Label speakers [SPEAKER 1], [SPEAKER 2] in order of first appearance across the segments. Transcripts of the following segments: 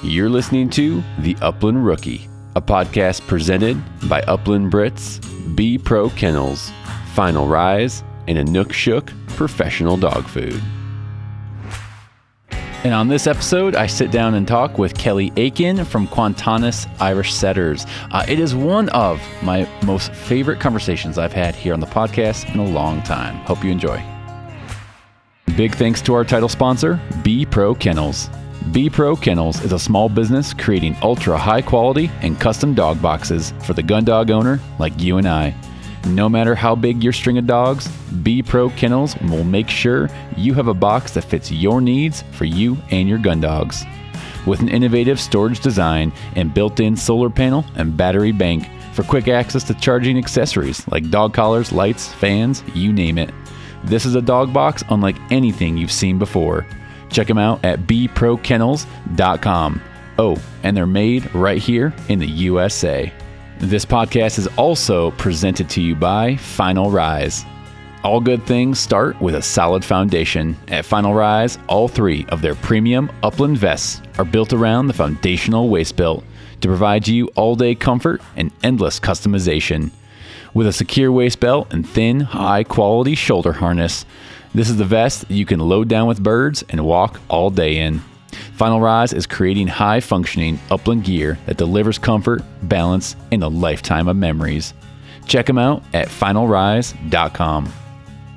[SPEAKER 1] You're listening to The Upland Rookie, a podcast presented by Upland Brits, B Pro Kennels, Final Rise, and Inuk Shuk Professional Dog Food. And on this episode, I sit down and talk with Kelli Aitken from Quanta's Irish Setters. It is one of my most favorite conversations I've had here on the podcast in a long time. Hope you enjoy. Big thanks to our title sponsor, B Pro Kennels. B Pro Kennels is a small business creating ultra high quality and custom dog boxes for the gun dog owner like you and I. No matter how big your string of dogs, B Pro Kennels will make sure you have a box that fits your needs for you and your gun dogs. With an innovative storage design and built-in solar panel and battery bank for quick access to charging accessories like dog collars, lights, fans, you name it. This is a dog box unlike anything you've seen before. Check them out at bprokennels.com. Oh, and they're made right here in the USA. This podcast is also presented to you by Final Rise. All good things start with a solid foundation. At Final Rise, all three of their premium Upland vests are built around the foundational waist belt to provide you all-day comfort and endless customization. With a secure waist belt and thin, high-quality shoulder harness, this is the vest you can load down with birds and walk all day in. Final Rise is creating high-functioning Upland gear that delivers comfort, balance, and a lifetime of memories. Check them out at finalrise.com.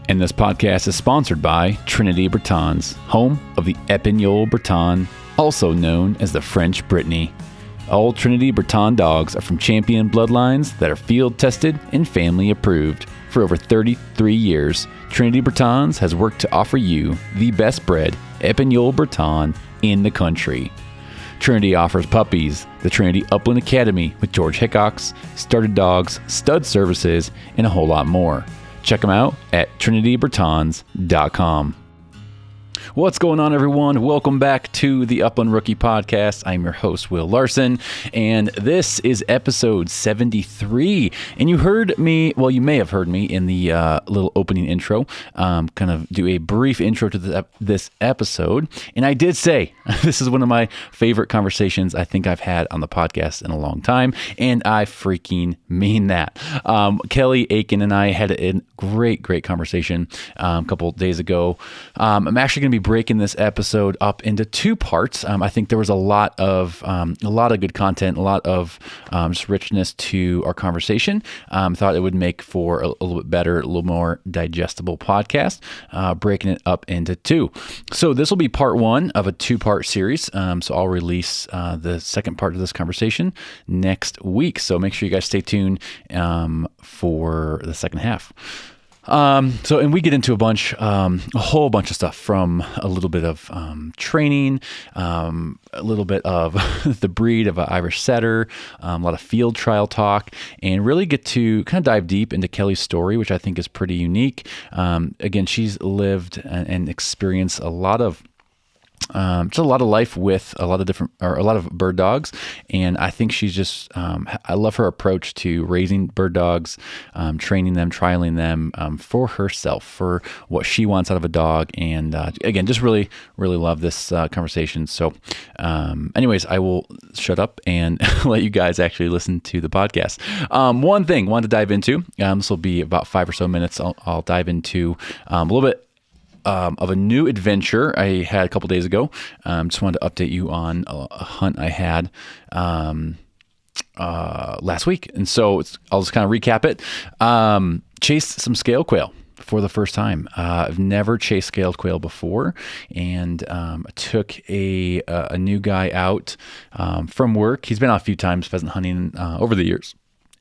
[SPEAKER 1] And this podcast is sponsored by Trinity Bretons, home of the Épagneul Breton, also known as the French Brittany. All Trinity Breton dogs are from champion bloodlines that are field-tested and family-approved. For over 33 years, Trinity Bretons has worked to offer you the best bred Épagneul Breton in the country. Trinity offers puppies, the Trinity Upland Academy with George Hickox, started dogs, stud services, and a whole lot more. Check them out at trinitybretons.com. What's going on, everyone? Welcome back to the Upland Rookie Podcast. I'm your host, Will Larson, and this is episode 73. And you heard me, well, you may have heard me in the little opening intro, kind of do a brief intro to this episode. And I did say, this is one of my favorite conversations I think I've had on the podcast in a long time, and I freaking mean that. Kelli Aitken and I had a great conversation a couple days ago. I'm actually going to be breaking this episode up into two parts. I think there was a lot of good content, a lot of just richness to our conversation. Thought it would make for a little bit better, a little more digestible podcast, breaking it up into two. So this will be part one of a two-part series. So I'll release the second part of this conversation next week. So make sure you guys stay tuned for the second half. And we get into a whole bunch of stuff, from a little bit of training, a little bit of the breed of an Irish setter, a lot of field trial talk, and really get to kind of dive deep into Kelli's story, which I think is pretty unique. Again, she's lived and experienced a lot of just a lot of life with a lot of bird dogs, and I think she's just I love her approach to raising bird dogs, training them, trialing them for herself, for what she wants out of a dog, and again, just really love this conversation. So anyways, I will shut up and let you guys actually listen to the podcast. One thing I wanted to dive into, this will be about 5 or so minutes. I'll dive into a little bit of a new adventure I had a couple days ago. Just wanted to update you on a hunt I had last week. And so I'll just kind of recap it. Chased some scale quail for the first time. I've never chased scaled quail before, and took a new guy out from work. He's been out a few times pheasant hunting over the years.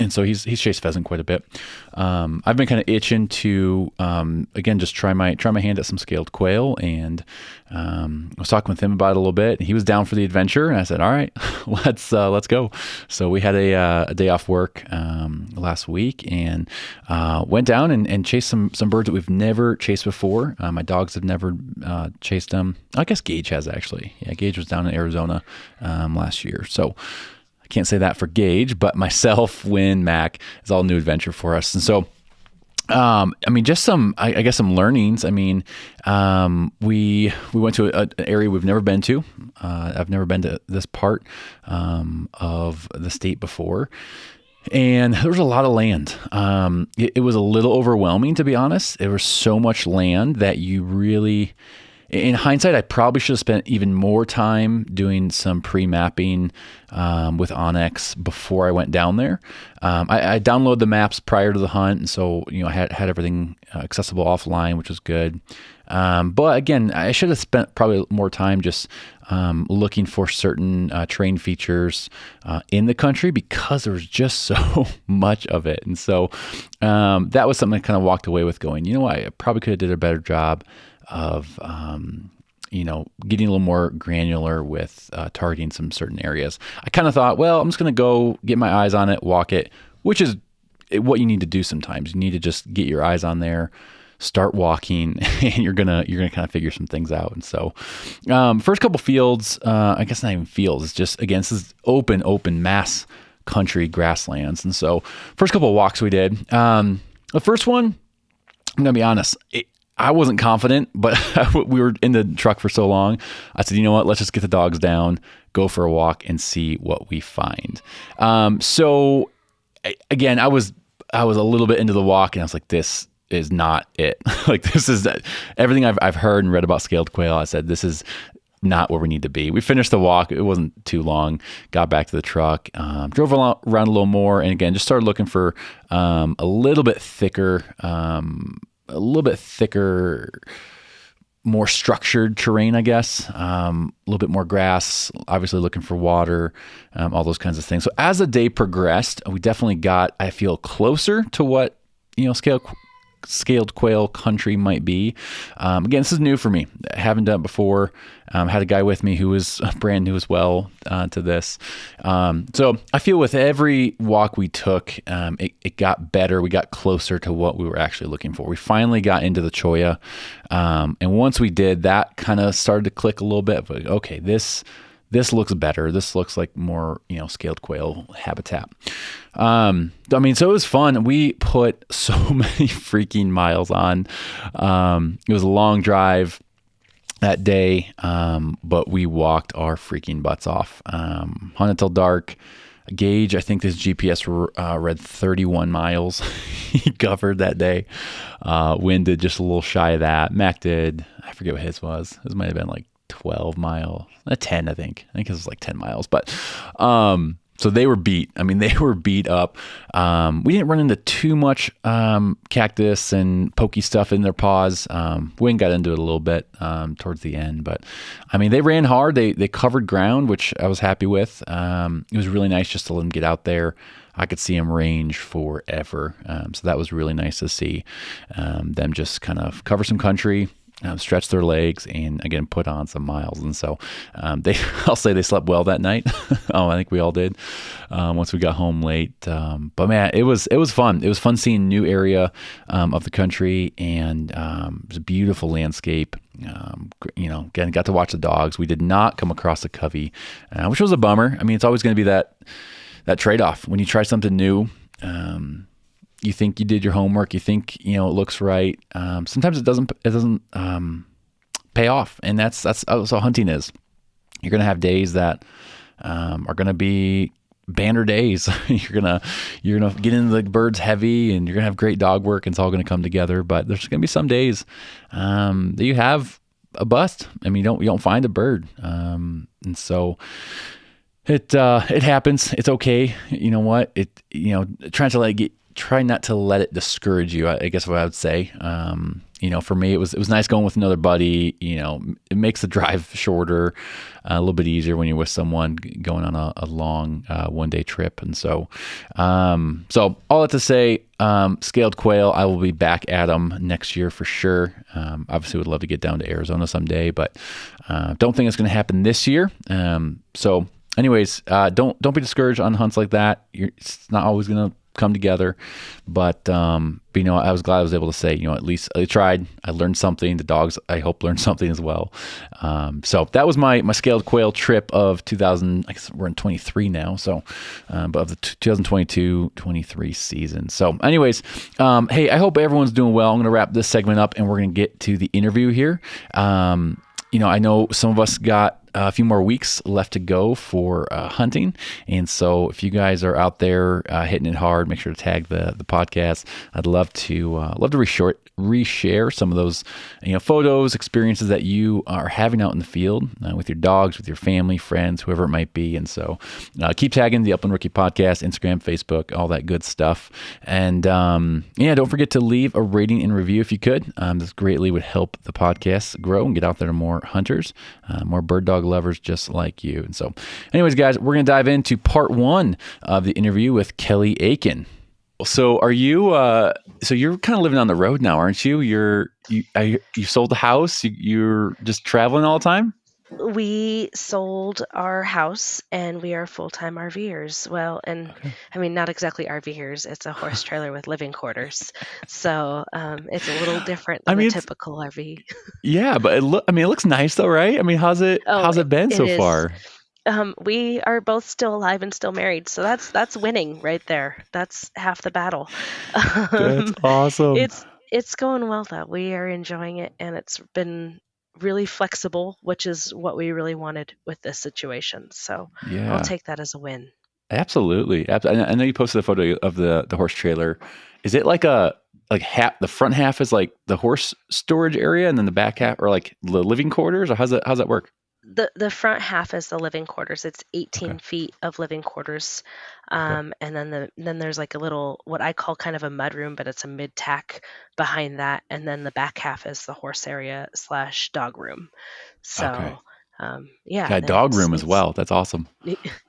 [SPEAKER 1] And so he's chased pheasant quite a bit. I've been kind of itching to, again, just try my hand at some scaled quail, and I was talking with him about it a little bit. He was down for the adventure, and I said, all right, let's go. So we had a day off work last week, and went down and chased some birds that we've never chased before. My dogs have never chased them. I guess Gage has, actually. Yeah, Gage was down in Arizona last year. So can't say that for Gage, but myself, Wynn, Mac, is all new adventure for us. And so I mean, just some, I guess some learnings. I mean, we went to an area we've never been to. I've never been to this part, of the state before. And there was a lot of land. It was a little overwhelming, to be honest. There was so much land that you really, in hindsight, I probably should have spent even more time doing some pre-mapping with Onyx before I went down there. I downloaded the maps prior to the hunt, and so I had everything accessible offline, which was good. But again, I should have spent probably more time just looking for certain terrain features in the country, because there was just so much of it. And so that was something I kind of walked away with going, I probably could have did a better job of, getting a little more granular with targeting some certain areas. I kind of thought, well, I'm just going to go get my eyes on it, walk it, which is what you need to do sometimes. You need to just get your eyes on there, start walking, and you're gonna kind of figure some things out. And so, first couple fields, I guess not even fields. It's just, again, this is open mass country grasslands. And so, first couple of walks we did. The first one, I'm gonna be honest, I wasn't confident, but we were in the truck for so long. I said, you know what? Let's just get the dogs down, go for a walk, and see what we find. So, again, I was a little bit into the walk, and I was like, this is not it. Like, this is everything I've heard and read about scaled quail. I said, this is not where we need to be. We finished the walk. It wasn't too long. Got back to the truck, drove around a little more, and again, just started looking for a little bit thicker, more structured terrain, I guess. A little bit more grass, obviously looking for water, all those kinds of things. So as the day progressed, we definitely got, I feel, closer to what, scaled quail country might be. Again, this is new for me. I haven't done it before. Had a guy with me who was brand new as well to this. So I feel with every walk we took, it got better. We got closer to what we were actually looking for. We finally got into the cholla. And once we did, that kind of started to click a little bit. But okay, this looks better. This looks like more, scaled quail habitat. So it was fun. We put so many freaking miles on. It was a long drive that day, but we walked our freaking butts off. Hunted till dark. Gage, I think this GPS read 31 miles he covered that day. Wind did just a little shy of that. Mac did, I forget what his was. His might have been like 12 miles, 10, I think it was like 10 miles, but, so they were beat. I mean, they were beat up. We didn't run into too much, cactus and pokey stuff in their paws. Wing got into it a little bit, towards the end, but I mean, they ran hard. They covered ground, which I was happy with. It was really nice just to let them get out there. I could see them range forever. So that was really nice to see, them just kind of cover some country, stretch their legs, and again, put on some miles. And so I'll say they slept well that night. I think we all did, once we got home late. But man, it was fun. It was fun seeing a new area of the country, and it was a beautiful landscape. Again, got to watch the dogs. We did not come across a covey, which was a bummer. I mean, it's always going to be that trade-off when you try something new. You think you did your homework. You think, it looks right. Sometimes it doesn't pay off. And that's how hunting is. You're going to have days that, are going to be banner days. You're going to get into the birds heavy, and you're going to have great dog work, and it's all going to come together. But there's going to be some days, that you have a bust. I mean, you don't find a bird. And so, it happens. It's okay. You know what? Try not to let it discourage you, I guess what I would say. For me, it was nice going with another buddy. It makes the drive shorter, a little bit easier when you're with someone going on a long, 1-day trip. And so all that to say, scaled quail, I will be back at them next year for sure. Obviously would love to get down to Arizona someday, but, don't think it's going to happen this year. Anyways, don't be discouraged on hunts like that. It's not always going to come together. But I was glad I was able to say, at least I tried. I learned something. The dogs, I hope, learned something as well. So that was my scaled quail trip of 2000. I guess we're in 23 now. So, but of the 2022-23 season. So, anyways, hey, I hope everyone's doing well. I'm going to wrap this segment up, and we're going to get to the interview here. I know some of us got a few more weeks left to go for hunting. And so if you guys are out there hitting it hard, make sure to tag the podcast. I'd love to reshare some of those photos, experiences that you are having out in the field with your dogs, with your family, friends, whoever it might be. And so keep tagging the Upland Rookie Podcast, Instagram, Facebook, all that good stuff. And don't forget to leave a rating and review if you could. This greatly would help the podcast grow and get out there to more hunters, more bird dog lovers just like you. And so anyways, guys, we're going to dive into part 1 of the interview with Kelli Aitken. So are you, so you're kind of living on the road now, aren't you? You sold the house. You're just traveling all the time?
[SPEAKER 2] We sold our house and we are full-time RVers. Well, and
[SPEAKER 1] Okay.
[SPEAKER 2] I mean, not exactly RVers. It's a horse trailer with living quarters. So it's a little different
[SPEAKER 1] I
[SPEAKER 2] than the
[SPEAKER 1] mean,
[SPEAKER 2] typical RV.
[SPEAKER 1] yeah, but it looks nice though, right? I mean, how's
[SPEAKER 2] Oh,
[SPEAKER 1] it been
[SPEAKER 2] it
[SPEAKER 1] so
[SPEAKER 2] is.
[SPEAKER 1] far?
[SPEAKER 2] We are both still alive and still married. So that's winning right there. That's half the battle.
[SPEAKER 1] That's
[SPEAKER 2] Um,
[SPEAKER 1] awesome.
[SPEAKER 2] it's going well though. We are enjoying it and it's been really flexible, which is what we really wanted with this situation. So I'll
[SPEAKER 1] Yeah,
[SPEAKER 2] take that as a win.
[SPEAKER 1] absolutely. I know you posted a photo of the horse trailer. Is it like half, the front half is like the horse storage area and then the back half or like the living quarters, or how's that work?
[SPEAKER 2] The front half is the living quarters. It's
[SPEAKER 1] Okay.
[SPEAKER 2] 18 feet of living quarters,
[SPEAKER 1] Okay.
[SPEAKER 2] and then there's like a little what I call kind of a mud room, but it's a mid tack behind that, and then the back half is the horse area slash dog room.
[SPEAKER 1] Okay.
[SPEAKER 2] So yeah,
[SPEAKER 1] Yeah, dog room as well. That's awesome.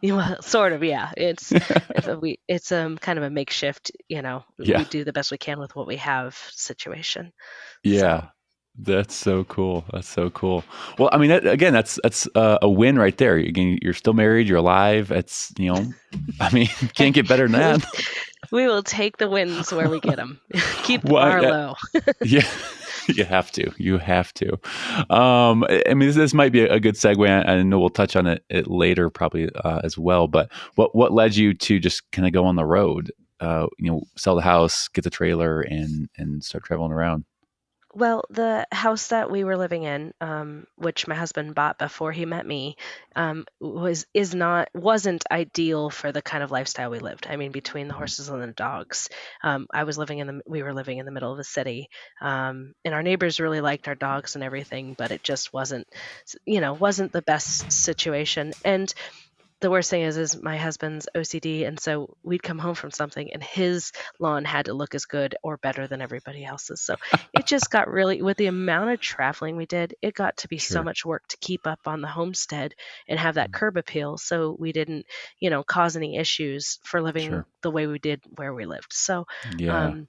[SPEAKER 2] well, sort of, yeah. It's kind of a makeshift,
[SPEAKER 1] Yeah.
[SPEAKER 2] we do the best we can with what we have situation. So
[SPEAKER 1] Yeah. That's so cool. That's so cool. Well, I mean, again, that's a win right there. Again, you're still married. You're alive. I mean, can't get better than
[SPEAKER 2] we
[SPEAKER 1] that.
[SPEAKER 2] we will take the wins where we get them. Keep the
[SPEAKER 1] Well,
[SPEAKER 2] bar low.
[SPEAKER 1] yeah, you have to. You have to. I mean, this might be a good segue. I know we'll touch on it later, probably as well. But what led you to just kind of go on the road? Sell the house, get the trailer, and start traveling around.
[SPEAKER 2] Well, the house that we were living in, which my husband bought before he met me, wasn't ideal for the kind of lifestyle we lived. I mean, between the horses and the dogs, we were living in the middle of the city, and our neighbors really liked our dogs and everything, but it just wasn't the best situation. And the worst thing is my husband's OCD, and so we'd come home from something, and his lawn had to look as good or better than everybody else's. So it just got really, with the amount of traveling we did, it got to be so
[SPEAKER 1] Sure.
[SPEAKER 2] much work to keep up on the homestead and have that curb appeal, so we didn't, cause any issues for living
[SPEAKER 1] Sure.
[SPEAKER 2] the way we did where we lived. So,
[SPEAKER 1] Yeah.
[SPEAKER 2] um,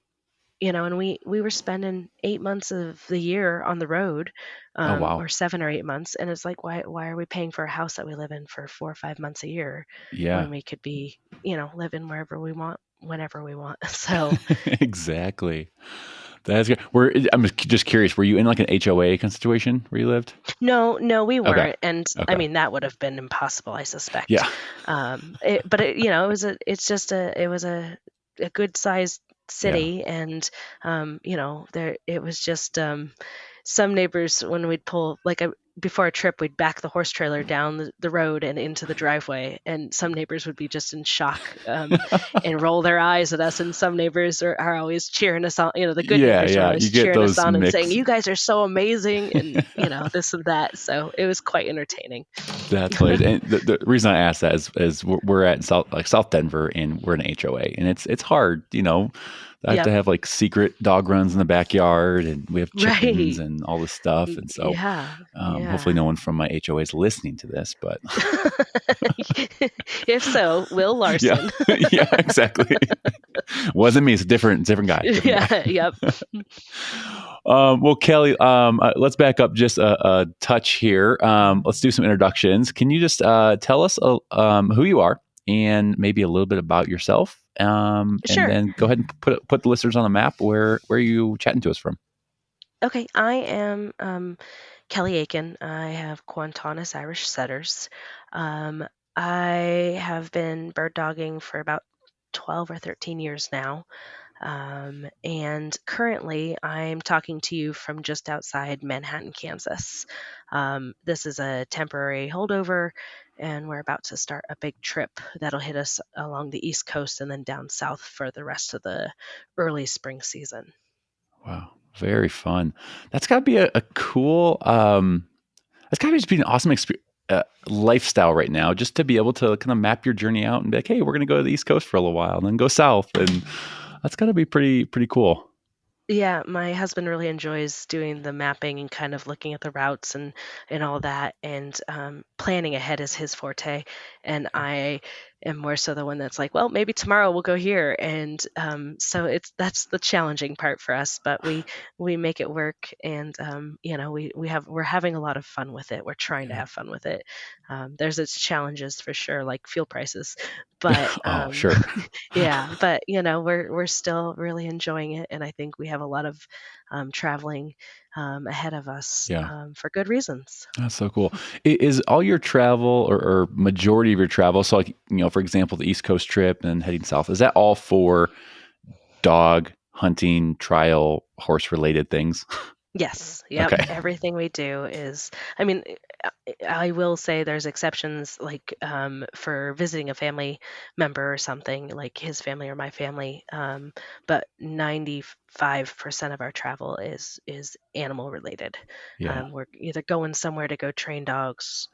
[SPEAKER 2] and we were spending 8 months of the year on the road,
[SPEAKER 1] Oh
[SPEAKER 2] or
[SPEAKER 1] wow.
[SPEAKER 2] 7 or 8 months, and it's like, why are we paying for a house that we live in for 4 or 5 months a year
[SPEAKER 1] Yeah.
[SPEAKER 2] when we could be, living wherever we want, whenever we want? So
[SPEAKER 1] Exactly. That's good. I'm just curious. Were you in like an HOA kind of situation where you lived?
[SPEAKER 2] no, no, we
[SPEAKER 1] Okay.
[SPEAKER 2] weren't, and I
[SPEAKER 1] Okay.
[SPEAKER 2] mean that would have been impossible, I suspect.
[SPEAKER 1] Yeah.
[SPEAKER 2] But it was a good sized
[SPEAKER 1] Yeah.
[SPEAKER 2] city, and there it was just some neighbors, when we'd pull before a trip, we'd back the horse trailer down the road and into the driveway, and some neighbors would be just in shock, and roll their eyes at us, and some neighbors are always cheering us on. The good
[SPEAKER 1] Yeah.
[SPEAKER 2] neighbors are
[SPEAKER 1] Yeah.
[SPEAKER 2] always
[SPEAKER 1] You get
[SPEAKER 2] cheering us
[SPEAKER 1] those
[SPEAKER 2] on and saying,
[SPEAKER 1] mix.
[SPEAKER 2] "You guys are so amazing," and this and that. So it was quite entertaining.
[SPEAKER 1] That's hilarious. And the reason I ask that is we're at South Denver and we're in HOA and it's hard, I have to
[SPEAKER 2] Yep.
[SPEAKER 1] have like secret dog runs in the backyard and we have chickens
[SPEAKER 2] Right.
[SPEAKER 1] and all this stuff. And so
[SPEAKER 2] Yeah.
[SPEAKER 1] hopefully
[SPEAKER 2] Yeah.
[SPEAKER 1] no one from my HOA is listening to this, but
[SPEAKER 2] If so, Will
[SPEAKER 1] yeah,
[SPEAKER 2] Larson.
[SPEAKER 1] yeah, exactly. Wasn't me. It's a different guy. Different guy.
[SPEAKER 2] Yeah. Yep.
[SPEAKER 1] Well, Kelli, let's back up just a touch here. Let's do some introductions. Can you just tell us who you are and maybe a little bit about yourself, and
[SPEAKER 2] Sure.
[SPEAKER 1] then go ahead and put the listeners on the map. Where are you chatting to us from?
[SPEAKER 2] Okay, I am Kelli Aiken. I have Quantanis Irish setters. Um, I have been bird dogging for about 12 or 13 years now. And currently, I'm talking to you from just outside Manhattan, Kansas. This is a temporary holdover, and we're about to start a big trip that'll hit us along the East Coast and then down south for the rest of the early spring season.
[SPEAKER 1] Wow, very fun. That's got to be a cool. That's got to just be an awesome lifestyle right now, just to be able to kind of map your journey out and be like, hey, we're going to go to the East Coast for a little while, and then go south, and that's got to be pretty cool.
[SPEAKER 2] Yeah, my husband really enjoys doing the mapping and kind of looking at the routes and all that, and planning ahead is his forte. And I am more so the one that's like, well, maybe tomorrow we'll go here, and so that's the challenging part for us. But we make it work, and we're having a lot of fun with it. We're trying to
[SPEAKER 1] Yeah.
[SPEAKER 2] have fun with it. There's its challenges for sure, like fuel prices, but
[SPEAKER 1] Oh, sure.
[SPEAKER 2] yeah, but we're still really enjoying it, and I think we have a lot of traveling ahead of us
[SPEAKER 1] Yeah.
[SPEAKER 2] for good reasons.
[SPEAKER 1] That's so cool. Is all your travel or majority of your travel, so like, for example, the East Coast trip and heading south, is that all for dog hunting, trial, horse related things?
[SPEAKER 2] Yes, yep.
[SPEAKER 1] Okay.
[SPEAKER 2] Everything we do is, I mean, I will say there's exceptions like for visiting a family member or something, like his family or my family. But 95% of our travel is animal related.
[SPEAKER 1] Yeah.
[SPEAKER 2] We're either going somewhere to go train dogs,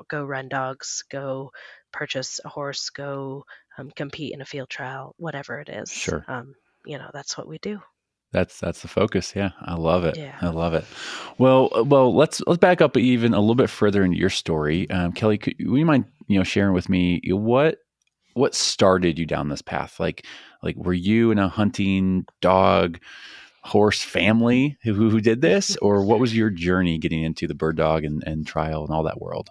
[SPEAKER 2] go run dogs, go purchase a horse, go compete in a field trial, whatever it is.
[SPEAKER 1] Sure.
[SPEAKER 2] That's what we do.
[SPEAKER 1] That's the focus. Yeah, I love it.
[SPEAKER 2] Yeah.
[SPEAKER 1] I love it. Well, let's back up even a little bit further into your story, Kelly. Would you mind sharing with me what started you down this path? Like were you in a hunting dog horse family who did this, or what was your journey getting into the bird dog and trial and all that world?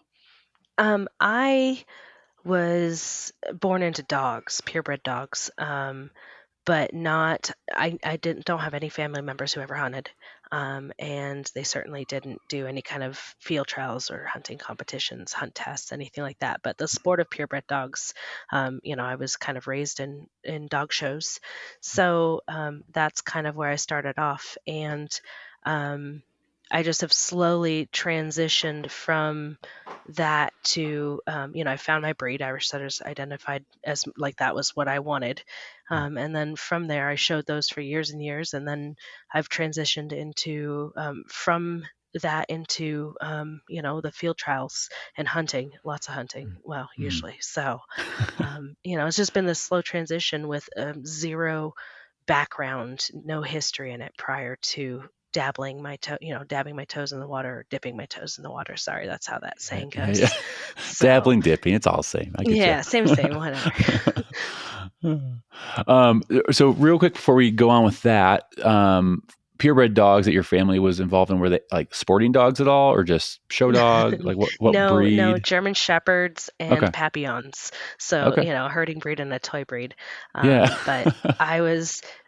[SPEAKER 2] I was born into dogs, purebred dogs. But not I didn't don't have any family members who ever hunted, and they certainly didn't do any kind of field trials or hunting competitions, hunt tests, anything like that. But the sport of purebred dogs, I was kind of raised in dog shows, so that's kind of where I started off, and um, I just have slowly transitioned from that to I found my breed. Irish setters identified as like that was what I wanted, and then from there, I showed those for years and years. And then I've transitioned into from that into the field trials and hunting, lots of hunting. Well,
[SPEAKER 1] Mm.
[SPEAKER 2] usually. So it's just been this slow transition with zero background, no history in it prior to dabbing my toes in the water or dipping my toes in the water. Sorry, that's how that
[SPEAKER 1] Yeah,
[SPEAKER 2] saying
[SPEAKER 1] yeah, yeah.
[SPEAKER 2] goes. So
[SPEAKER 1] Dabbling, dipping, it's all the same. I get you.
[SPEAKER 2] yeah, same, whatever.
[SPEAKER 1] So real quick before we go on with that, purebred dogs that your family was involved in, were they like sporting dogs at all, or just show dog? Like what
[SPEAKER 2] No, no,
[SPEAKER 1] breed?
[SPEAKER 2] German Shepherds and
[SPEAKER 1] Okay.
[SPEAKER 2] Papillons. So,
[SPEAKER 1] Okay.
[SPEAKER 2] herding breed and a toy breed.
[SPEAKER 1] Yeah.
[SPEAKER 2] But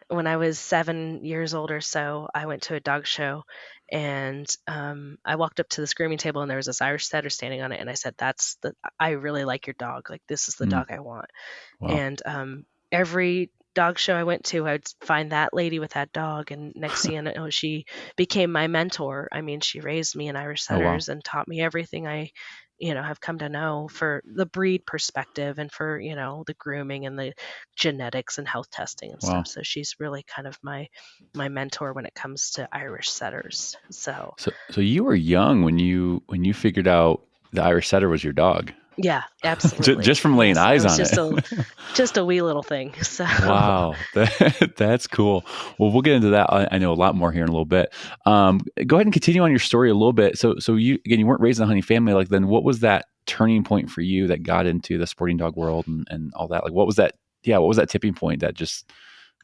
[SPEAKER 2] when I was 7 years old or so, I went to a dog show and I walked up to the grooming table and there was this Irish setter standing on it. And I said, I really like your dog. Like, this is the
[SPEAKER 1] Mm,
[SPEAKER 2] dog I want.
[SPEAKER 1] wow.
[SPEAKER 2] And every dog show I went to, I'd find that lady with that dog. And next thing you know, she became my mentor. I mean, she raised me in Irish
[SPEAKER 1] Oh wow.
[SPEAKER 2] setters and taught me everything I, have come to know for the breed perspective and for, the grooming and the genetics and health testing and stuff.
[SPEAKER 1] Wow.
[SPEAKER 2] So she's really kind of my mentor when it comes to Irish setters. So
[SPEAKER 1] So you were young when you figured out the Irish setter was your dog.
[SPEAKER 2] yeah,
[SPEAKER 1] Just
[SPEAKER 2] absolutely.
[SPEAKER 1] from laying
[SPEAKER 2] Yes, I
[SPEAKER 1] eyes
[SPEAKER 2] was
[SPEAKER 1] on it.
[SPEAKER 2] just a wee little thing. So
[SPEAKER 1] Wow, that's cool. Well, we'll get into that. I know a lot more here in a little bit. Go ahead and continue on your story a little bit. So you weren't raised in a hunting family. Like, then what was that turning point for you that got into the sporting dog world and all that? Like, what was that? Yeah, what was that tipping point that just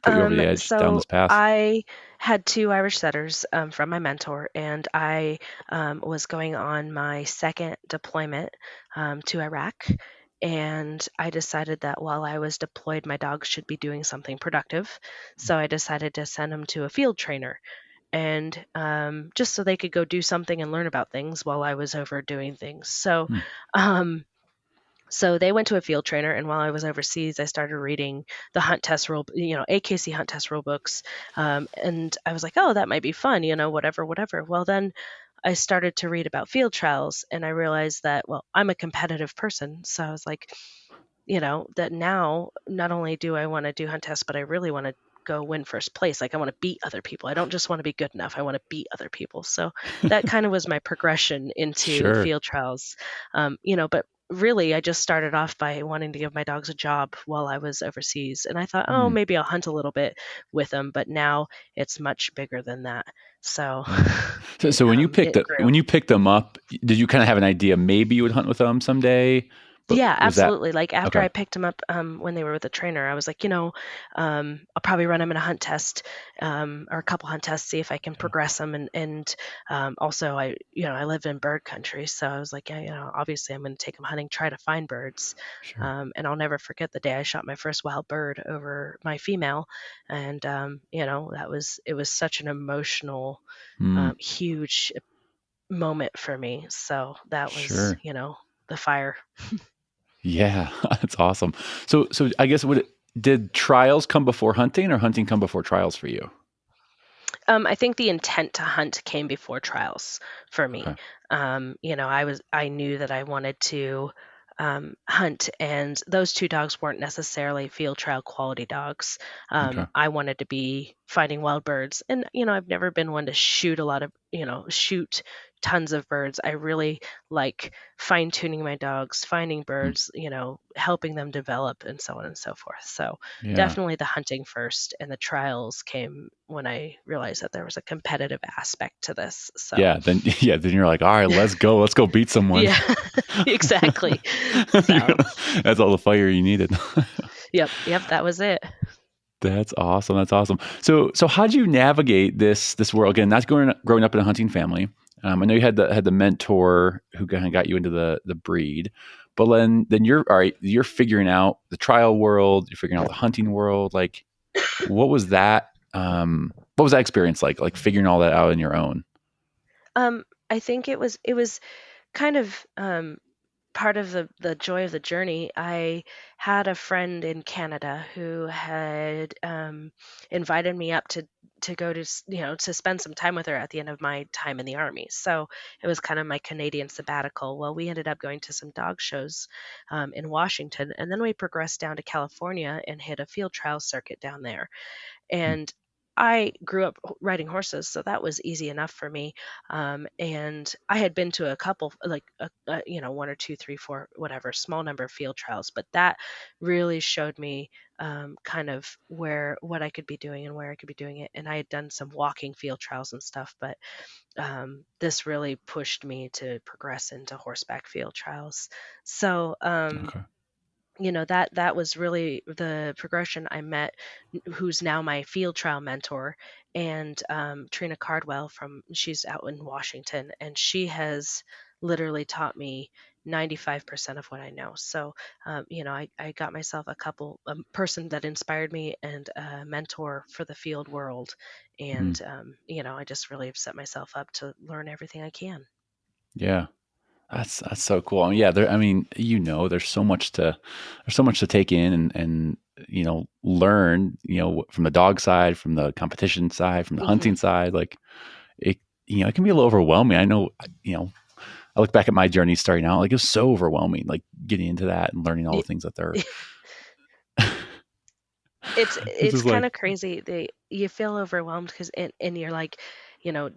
[SPEAKER 1] put you over the edge down this
[SPEAKER 2] So
[SPEAKER 1] path?
[SPEAKER 2] I had two Irish setters from my mentor, and I was going on my second deployment to Iraq. And I decided that while I was deployed, my dogs should be doing something productive. So I decided to send them to a field trainer, and just so they could go do something and learn about things while I was over doing things.
[SPEAKER 1] Hmm.
[SPEAKER 2] Um, so they went to a field trainer, and while I was overseas, I started reading the hunt test rule, AKC hunt test rule books, and I was like, oh, that might be fun, whatever, whatever. Well, then I started to read about field trials, and I realized that, well, I'm a competitive person, so I was like, that now not only do I want to do hunt tests, but I really want to go win first place. Like I want to beat other people. I don't just want to be good enough. I want to beat other people. So that kind of was my progression into
[SPEAKER 1] Sure.
[SPEAKER 2] field trials. But really I just started off by wanting to give my dogs a job while I was overseas. And I thought, oh,
[SPEAKER 1] Hmm.
[SPEAKER 2] maybe I'll hunt a little bit with them. But now it's much bigger than that. So
[SPEAKER 1] Yeah. So
[SPEAKER 2] it grew.
[SPEAKER 1] when you picked them up, did you kind of have an idea maybe you would hunt with them someday? But
[SPEAKER 2] Yeah,
[SPEAKER 1] was that
[SPEAKER 2] absolutely. Like after
[SPEAKER 1] okay?
[SPEAKER 2] I picked them up when they were with the trainer, I was like, I'll probably run them in a hunt test or a couple hunt tests, see if I can
[SPEAKER 1] Yeah.
[SPEAKER 2] progress them. And also, I live in bird country, so I was like, yeah, obviously I'm going to take them hunting, try to find birds.
[SPEAKER 1] Sure.
[SPEAKER 2] And I'll never forget the day I shot my first wild bird over my female, and it was such an emotional,
[SPEAKER 1] Hmm.
[SPEAKER 2] huge moment for me. So that was,
[SPEAKER 1] Sure.
[SPEAKER 2] the fire.
[SPEAKER 1] Yeah, that's awesome. So I guess did trials come before hunting or hunting come before trials for you?
[SPEAKER 2] I think the intent to hunt came before trials for me.
[SPEAKER 1] Okay.
[SPEAKER 2] I knew that I wanted to hunt, and those two dogs weren't necessarily field trial quality dogs.
[SPEAKER 1] Okay.
[SPEAKER 2] I wanted to be finding wild birds, and I've never been one to shoot a lot of shoot tons of birds. I really like fine tuning my dogs, finding
[SPEAKER 1] Hmm.
[SPEAKER 2] birds, helping them develop, and so on and so forth. So
[SPEAKER 1] Yeah.
[SPEAKER 2] definitely the hunting first, and the trials came when I realized that there was a competitive aspect to this. So,
[SPEAKER 1] Yeah. Then yeah. Then you're like, all right, let's go. Let's go beat someone.
[SPEAKER 2] yeah, exactly. So,
[SPEAKER 1] That's all the fire you needed.
[SPEAKER 2] yep, yep, that was it.
[SPEAKER 1] That's awesome. That's awesome. So how do you navigate this world again? Not growing up in a hunting family. I know you had the mentor who kind of got you into the breed, but then you're all right. You're figuring out the trial world. You're figuring out the hunting world. Like, what was that? What was that experience like? Like figuring all that out on your own.
[SPEAKER 2] I think it was kind of part of the joy of the journey. I had a friend in Canada who had invited me up to go to to spend some time with her at the end of my time in the army. So it was kind of my Canadian sabbatical. Well, we ended up going to some dog shows in Washington, and then we progressed down to California and hit a field trial circuit down there.
[SPEAKER 1] Hmm.
[SPEAKER 2] And I grew up riding horses, so that was easy enough for me. And I had been to a couple, like one or two, three, four, whatever, small number of field trials, but that really showed me kind of where what I could be doing and where I could be doing it. And I had done some walking field trials and stuff, but this really pushed me to progress into horseback field trials. So
[SPEAKER 1] Okay.
[SPEAKER 2] that was really the progression. I met who's now my field trial mentor, and Trina Cardwell, from she's out in Washington, and she has literally taught me 95% of what I know. So I got myself a person that inspired me and a mentor for the field world,
[SPEAKER 1] Hmm.
[SPEAKER 2] and I just really have set myself up to learn everything I can.
[SPEAKER 1] Yeah. That's so cool. I mean, yeah, I mean, there's so much to take in and learn, from the dog side, from the competition side, from the
[SPEAKER 2] Hmm.
[SPEAKER 1] hunting side. Like it, it can be a little overwhelming. I know, you know, I look back at my journey starting out, like it was so overwhelming, like getting into that and learning all the things that they're.
[SPEAKER 2] It's
[SPEAKER 1] It's
[SPEAKER 2] it's
[SPEAKER 1] just
[SPEAKER 2] kind
[SPEAKER 1] like,
[SPEAKER 2] of crazy. You feel overwhelmed because and you're like,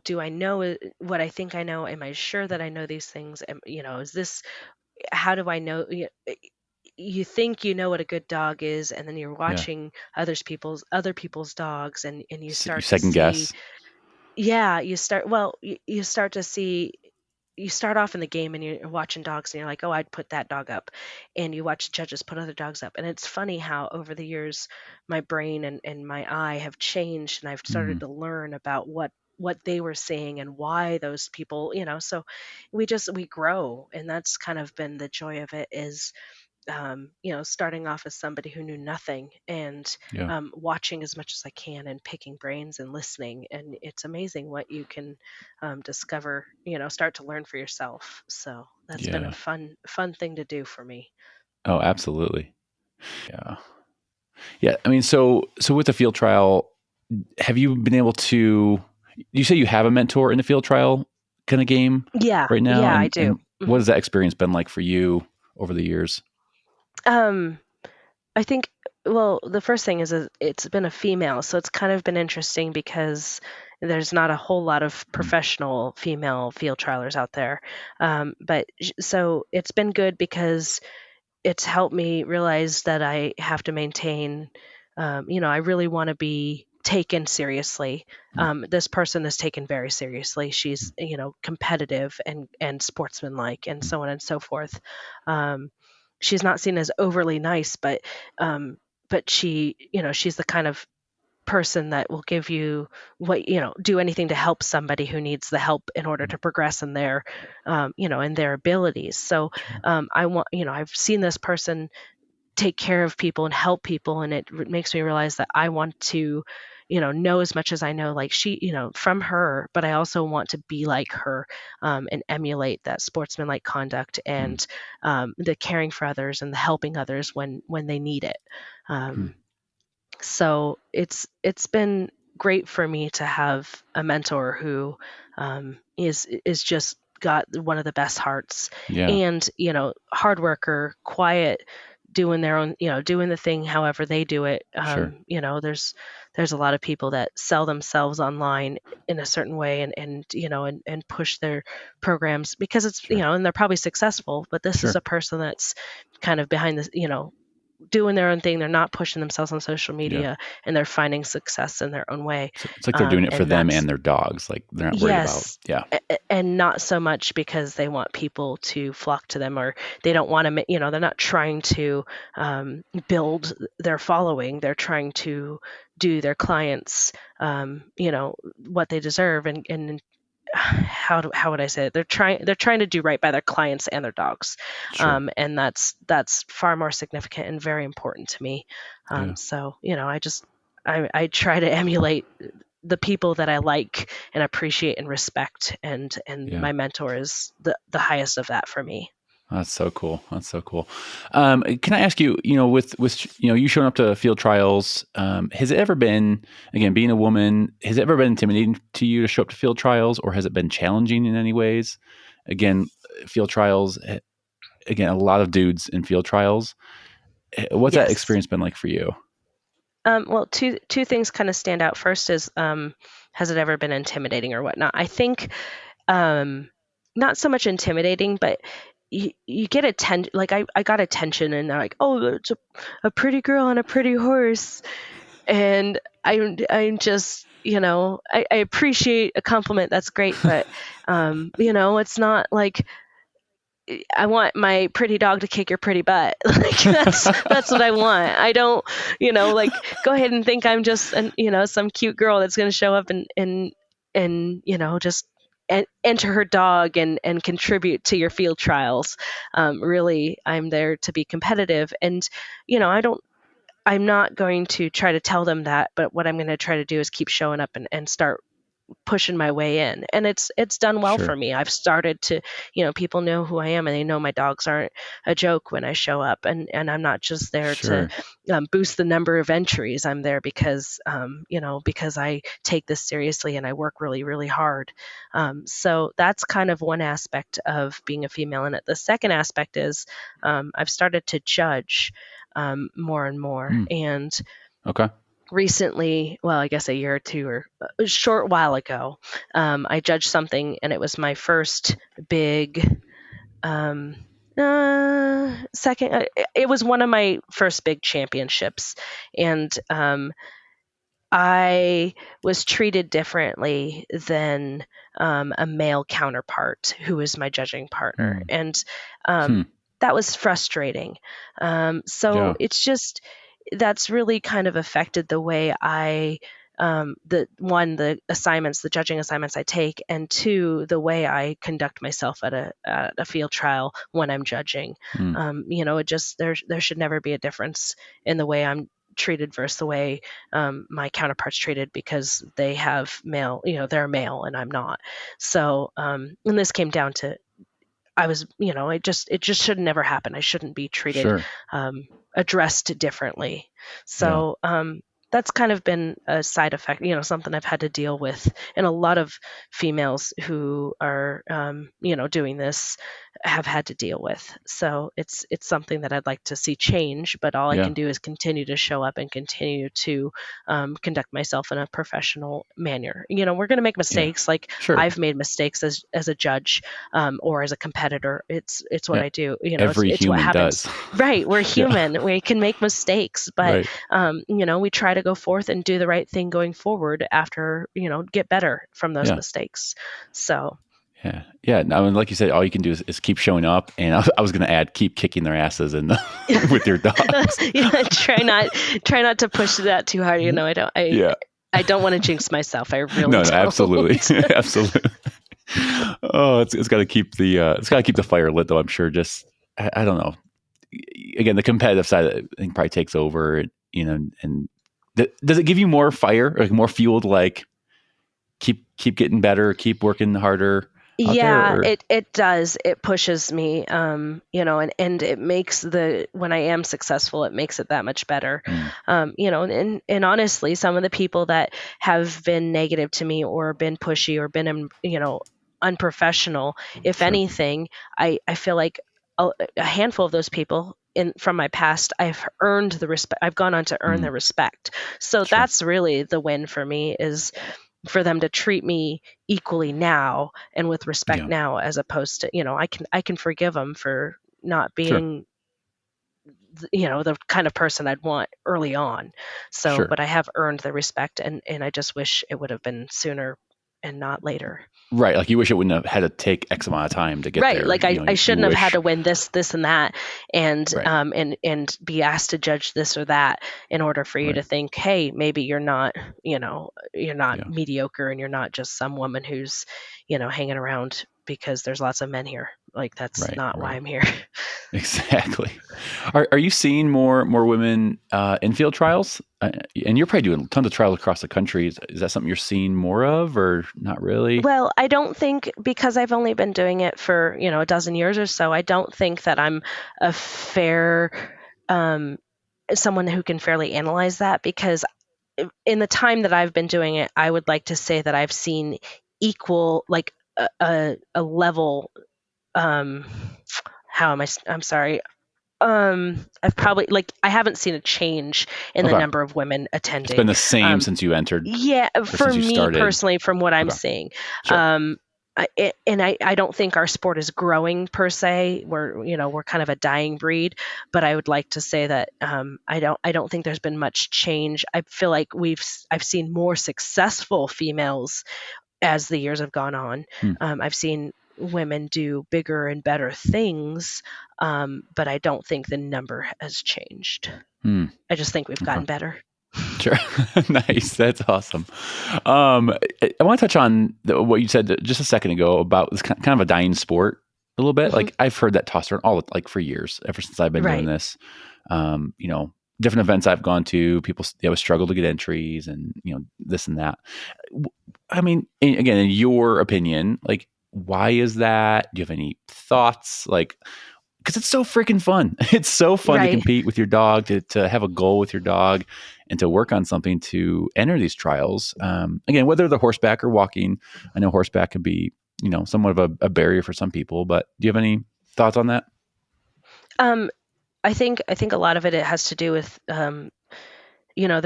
[SPEAKER 2] do I know what I think I know? Am I sure that I know these things? Is this how do I know? You think you know what a good dog is, and then you're
[SPEAKER 1] yeah,
[SPEAKER 2] watching other people's dogs, and you
[SPEAKER 1] you
[SPEAKER 2] start to
[SPEAKER 1] second
[SPEAKER 2] see,
[SPEAKER 1] guess.
[SPEAKER 2] yeah, you start to see, you start off in the game and you're watching dogs and you're like, oh, I'd put that dog up. And you watch judges put other dogs up. And it's funny how over the years my brain and my eye have changed, and I've started
[SPEAKER 1] Mm,
[SPEAKER 2] to learn about what they were saying and why those people, so we grow. And that's kind of been the joy of it, is starting off as somebody who knew nothing and
[SPEAKER 1] Yeah.
[SPEAKER 2] watching as much as I can and picking brains and listening. And it's amazing what you can discover, start to learn for yourself. So that's been a
[SPEAKER 1] Yeah.
[SPEAKER 2] fun thing to do for me.
[SPEAKER 1] Oh, absolutely. Yeah. Yeah. I mean, so with the field trial, have you been able to? You say you have a mentor in the field trial kind of game
[SPEAKER 2] Yeah,
[SPEAKER 1] right now,
[SPEAKER 2] yeah, I
[SPEAKER 1] and
[SPEAKER 2] do.
[SPEAKER 1] what
[SPEAKER 2] Hmm.
[SPEAKER 1] has that experience been like for you over the years?
[SPEAKER 2] Um, I think, well, the first thing is it's been a female, so it's kind of been interesting because there's not a whole lot of
[SPEAKER 1] Mm,
[SPEAKER 2] professional female field trialers out there. So it's been good because it's helped me realize that I have to maintain, I really want to be taken seriously.
[SPEAKER 1] mm,
[SPEAKER 2] This person is taken very seriously.
[SPEAKER 1] mm,
[SPEAKER 2] She's, competitive and sportsmanlike and
[SPEAKER 1] mm,
[SPEAKER 2] so on and so forth. Um, she's not seen as overly nice, um, but she's the kind of person that will give you do anything to help somebody who needs the help in order
[SPEAKER 1] mm.
[SPEAKER 2] to progress in their in their abilities. So
[SPEAKER 1] Sure.
[SPEAKER 2] I want, I've seen this person take care of people and help people, and it makes me realize that I want to know as much as I know, like she, from her, but I also want to be like her, and emulate that sportsmanlike conduct
[SPEAKER 1] Mm,
[SPEAKER 2] and the caring for others and the helping others when they need it.
[SPEAKER 1] mm.
[SPEAKER 2] So it's been great for me to have a mentor who is just got one of the best hearts,
[SPEAKER 1] Yeah.
[SPEAKER 2] and hard worker, quiet, doing their own, doing the thing however they do it.
[SPEAKER 1] Sure.
[SPEAKER 2] There's a lot of people that sell themselves online in a certain way, and push their programs because it's,
[SPEAKER 1] Sure.
[SPEAKER 2] and they're probably successful, but this is
[SPEAKER 1] Sure.
[SPEAKER 2] a person that's kind of behind the, doing their own thing. They're not pushing themselves on social
[SPEAKER 1] Yeah.
[SPEAKER 2] media, and they're finding success in their own way.
[SPEAKER 1] So it's like they're doing it for
[SPEAKER 2] And
[SPEAKER 1] them
[SPEAKER 2] that's
[SPEAKER 1] and their dogs. Like they're not worried about.
[SPEAKER 2] yes,
[SPEAKER 1] Yeah.
[SPEAKER 2] and not so much because they want people to flock to them, or they don't want to. They're not trying to build their following. They're trying to do their clients, what they deserve, and how would I say it? They're trying to do right by their clients and their dogs,
[SPEAKER 1] Sure.
[SPEAKER 2] and that's far more significant and very important to me.
[SPEAKER 1] Yeah.
[SPEAKER 2] So I try to emulate the people that I like and appreciate and respect, and
[SPEAKER 1] Yeah.
[SPEAKER 2] my mentor is the highest of that for me.
[SPEAKER 1] That's so cool. That's so cool. Can I ask you, with you showing up to field trials, has it ever been, again, being a woman, has it ever been intimidating to you to show up to field trials, or has it been challenging in any ways? Again, field trials, again, a lot of dudes in field trials. What's that
[SPEAKER 2] Yes.
[SPEAKER 1] experience been like for you?
[SPEAKER 2] Well, two things kind of stand out. First is, has it ever been intimidating or whatnot? I think, um, not so much intimidating, but you get attention. Like I got attention, and they're like, "Oh, it's a pretty girl on a pretty horse," and I'm just, I appreciate a compliment. That's great, but it's not like I want my pretty dog to kick your pretty butt. Like that's what I want. I don't, like, go ahead and think I'm just some cute girl that's going to show up and just enter her dog and contribute to your field trials. Really, I'm there to be competitive, and I don't. I'm not going to try to tell them that, but what I'm going to try to do is keep showing up and start pushing my way in, and it's done well for
[SPEAKER 1] Sure.
[SPEAKER 2] me. I've started to, people know who I am, and they know my dogs aren't a joke when I show up, and I'm not just there to
[SPEAKER 1] Sure.
[SPEAKER 2] boost the number of entries. I'm there because because I take this seriously and I work really really hard. So that's kind of one aspect of being a female in it. The second aspect is, I've started to judge more and more,
[SPEAKER 1] Hmm.
[SPEAKER 2] and
[SPEAKER 1] Okay.
[SPEAKER 2] recently, well, I guess a year or two, or a short while ago, I judged something, and it was my first big, um, second. It was one of my first big championships, and I was treated differently than a male counterpart who was my judging partner,
[SPEAKER 1] Hmm.
[SPEAKER 2] and
[SPEAKER 1] Hmm.
[SPEAKER 2] that was frustrating. So
[SPEAKER 1] Yeah.
[SPEAKER 2] it's just that's really kind of affected the way I the assignments, the judging assignments I take, and two, the way I conduct myself at a field trial when I'm judging.
[SPEAKER 1] Mm,
[SPEAKER 2] It just there should never be a difference in the way I'm treated versus the way my counterparts treated because they have male, they're male and I'm not. So, and this came down to I was, it just should never happen. I shouldn't be treated,
[SPEAKER 1] sure.
[SPEAKER 2] addressed differently.
[SPEAKER 1] Yeah.
[SPEAKER 2] So that's kind of been a side effect, something I've had to deal with. And a lot of females who are, doing this have had to deal with. So it's something that I'd like to see change. But all I
[SPEAKER 1] Yeah.
[SPEAKER 2] can do is continue to show up and continue to conduct myself in a professional manner. We're going to make
[SPEAKER 1] Yeah.
[SPEAKER 2] mistakes. Like
[SPEAKER 1] Sure.
[SPEAKER 2] I've made mistakes as a judge or as a competitor. It's what
[SPEAKER 1] Yeah.
[SPEAKER 2] I do.
[SPEAKER 1] Every
[SPEAKER 2] It's what
[SPEAKER 1] human
[SPEAKER 2] happens.
[SPEAKER 1] does.
[SPEAKER 2] Right. We're
[SPEAKER 1] Yeah.
[SPEAKER 2] human. We can make mistakes, but
[SPEAKER 1] Right.
[SPEAKER 2] we try to go forth and do the right thing going forward after, get better from those
[SPEAKER 1] Yeah.
[SPEAKER 2] mistakes. So
[SPEAKER 1] Yeah. Yeah. I mean, like you said, all you can do is keep showing up. And I was going to add, keep kicking their asses in with your dogs.
[SPEAKER 2] try not to push that too hard.
[SPEAKER 1] Yeah.
[SPEAKER 2] I don't want to jinx myself. I really
[SPEAKER 1] No, absolutely.
[SPEAKER 2] don't.
[SPEAKER 1] Absolutely. Oh, it's got to keep the fire lit though. I'm sure just, I don't know. Again, the competitive side I think probably takes over, and does it give you more fire, like more fuel to like keep getting better, keep working harder out there?
[SPEAKER 2] Yeah,
[SPEAKER 1] Or
[SPEAKER 2] it does. It pushes me, and it makes when I am successful, it makes it that much better.
[SPEAKER 1] Mm,
[SPEAKER 2] And honestly, some of the people that have been negative to me or been pushy or been, unprofessional, if
[SPEAKER 1] sure.
[SPEAKER 2] anything, I feel like a handful of those people from my past, I've earned the respect. I've gone on to earn
[SPEAKER 1] Mm,
[SPEAKER 2] their respect. So
[SPEAKER 1] sure.
[SPEAKER 2] that's really the win for me is for them to treat me equally now and with respect
[SPEAKER 1] Yeah.
[SPEAKER 2] now as opposed to I can forgive them for not
[SPEAKER 1] Sure.
[SPEAKER 2] being the kind of person I'd want early on. So
[SPEAKER 1] Sure.
[SPEAKER 2] but I have earned the respect, and I just wish it would have been sooner and not later.
[SPEAKER 1] Right. Like you wish it wouldn't have had to take X amount of time to get
[SPEAKER 2] Right,
[SPEAKER 1] there.
[SPEAKER 2] like I
[SPEAKER 1] You
[SPEAKER 2] shouldn't have had
[SPEAKER 1] wish.
[SPEAKER 2] to win this and that, and
[SPEAKER 1] Right.
[SPEAKER 2] and be asked to judge this or that in order for you
[SPEAKER 1] Right.
[SPEAKER 2] to think, hey, maybe you're not
[SPEAKER 1] Yeah.
[SPEAKER 2] mediocre and you're not just some woman who's hanging around because there's lots of men here. Like that's
[SPEAKER 1] Right.
[SPEAKER 2] not why
[SPEAKER 1] Right.
[SPEAKER 2] I'm here.
[SPEAKER 1] Exactly. Are you seeing more women in field trials? And you're probably doing tons of trials across the country. Is that something you're seeing more of, or not really?
[SPEAKER 2] Well, I don't think because I've only been doing it for a dozen years or so. I don't think that I'm a fair um, someone who can fairly analyze that because in the time that I've been doing it, I would like to say that I've seen equal, like a level. Um, how am I? I'm sorry. I've probably I haven't seen a change in the
[SPEAKER 1] Okay.
[SPEAKER 2] number of women
[SPEAKER 1] It's been
[SPEAKER 2] attending.
[SPEAKER 1] the same
[SPEAKER 2] Um,
[SPEAKER 1] since you entered
[SPEAKER 2] yeah,
[SPEAKER 1] or
[SPEAKER 2] for
[SPEAKER 1] since you
[SPEAKER 2] me
[SPEAKER 1] started.
[SPEAKER 2] personally, from what I'm
[SPEAKER 1] Okay.
[SPEAKER 2] seeing,
[SPEAKER 1] Sure.
[SPEAKER 2] um, I don't think our sport is growing per se. We're kind of a dying breed, but I would like to say that I don't think there's been much change. I feel like I've seen more successful females as the years have gone on.
[SPEAKER 1] Hmm.
[SPEAKER 2] I've seen women do bigger and better things, but I don't think the number has changed.
[SPEAKER 1] Hmm.
[SPEAKER 2] I just think we've
[SPEAKER 1] Okay.
[SPEAKER 2] gotten better.
[SPEAKER 1] Sure. Nice. That's awesome. I want to touch on what you said just a second ago about this kind of a dying sport a little bit.
[SPEAKER 2] Mhm.
[SPEAKER 1] Like I've heard that tossed around like for years, ever since I've been doing
[SPEAKER 2] Right.
[SPEAKER 1] this. Different events I've gone to, people they always struggle to get entries, and this and that. I mean, again, in your opinion, like why is that? Do you have any thoughts? Like, because it's so freaking fun. It's so fun to
[SPEAKER 2] Right.
[SPEAKER 1] compete with your dog, to have a goal with your dog, and to work on something to enter these trials. Again, whether they're horseback or walking, I know horseback can be, somewhat of a barrier for some people. But do you have any thoughts on that?
[SPEAKER 2] Um, I think a lot of it has to do with the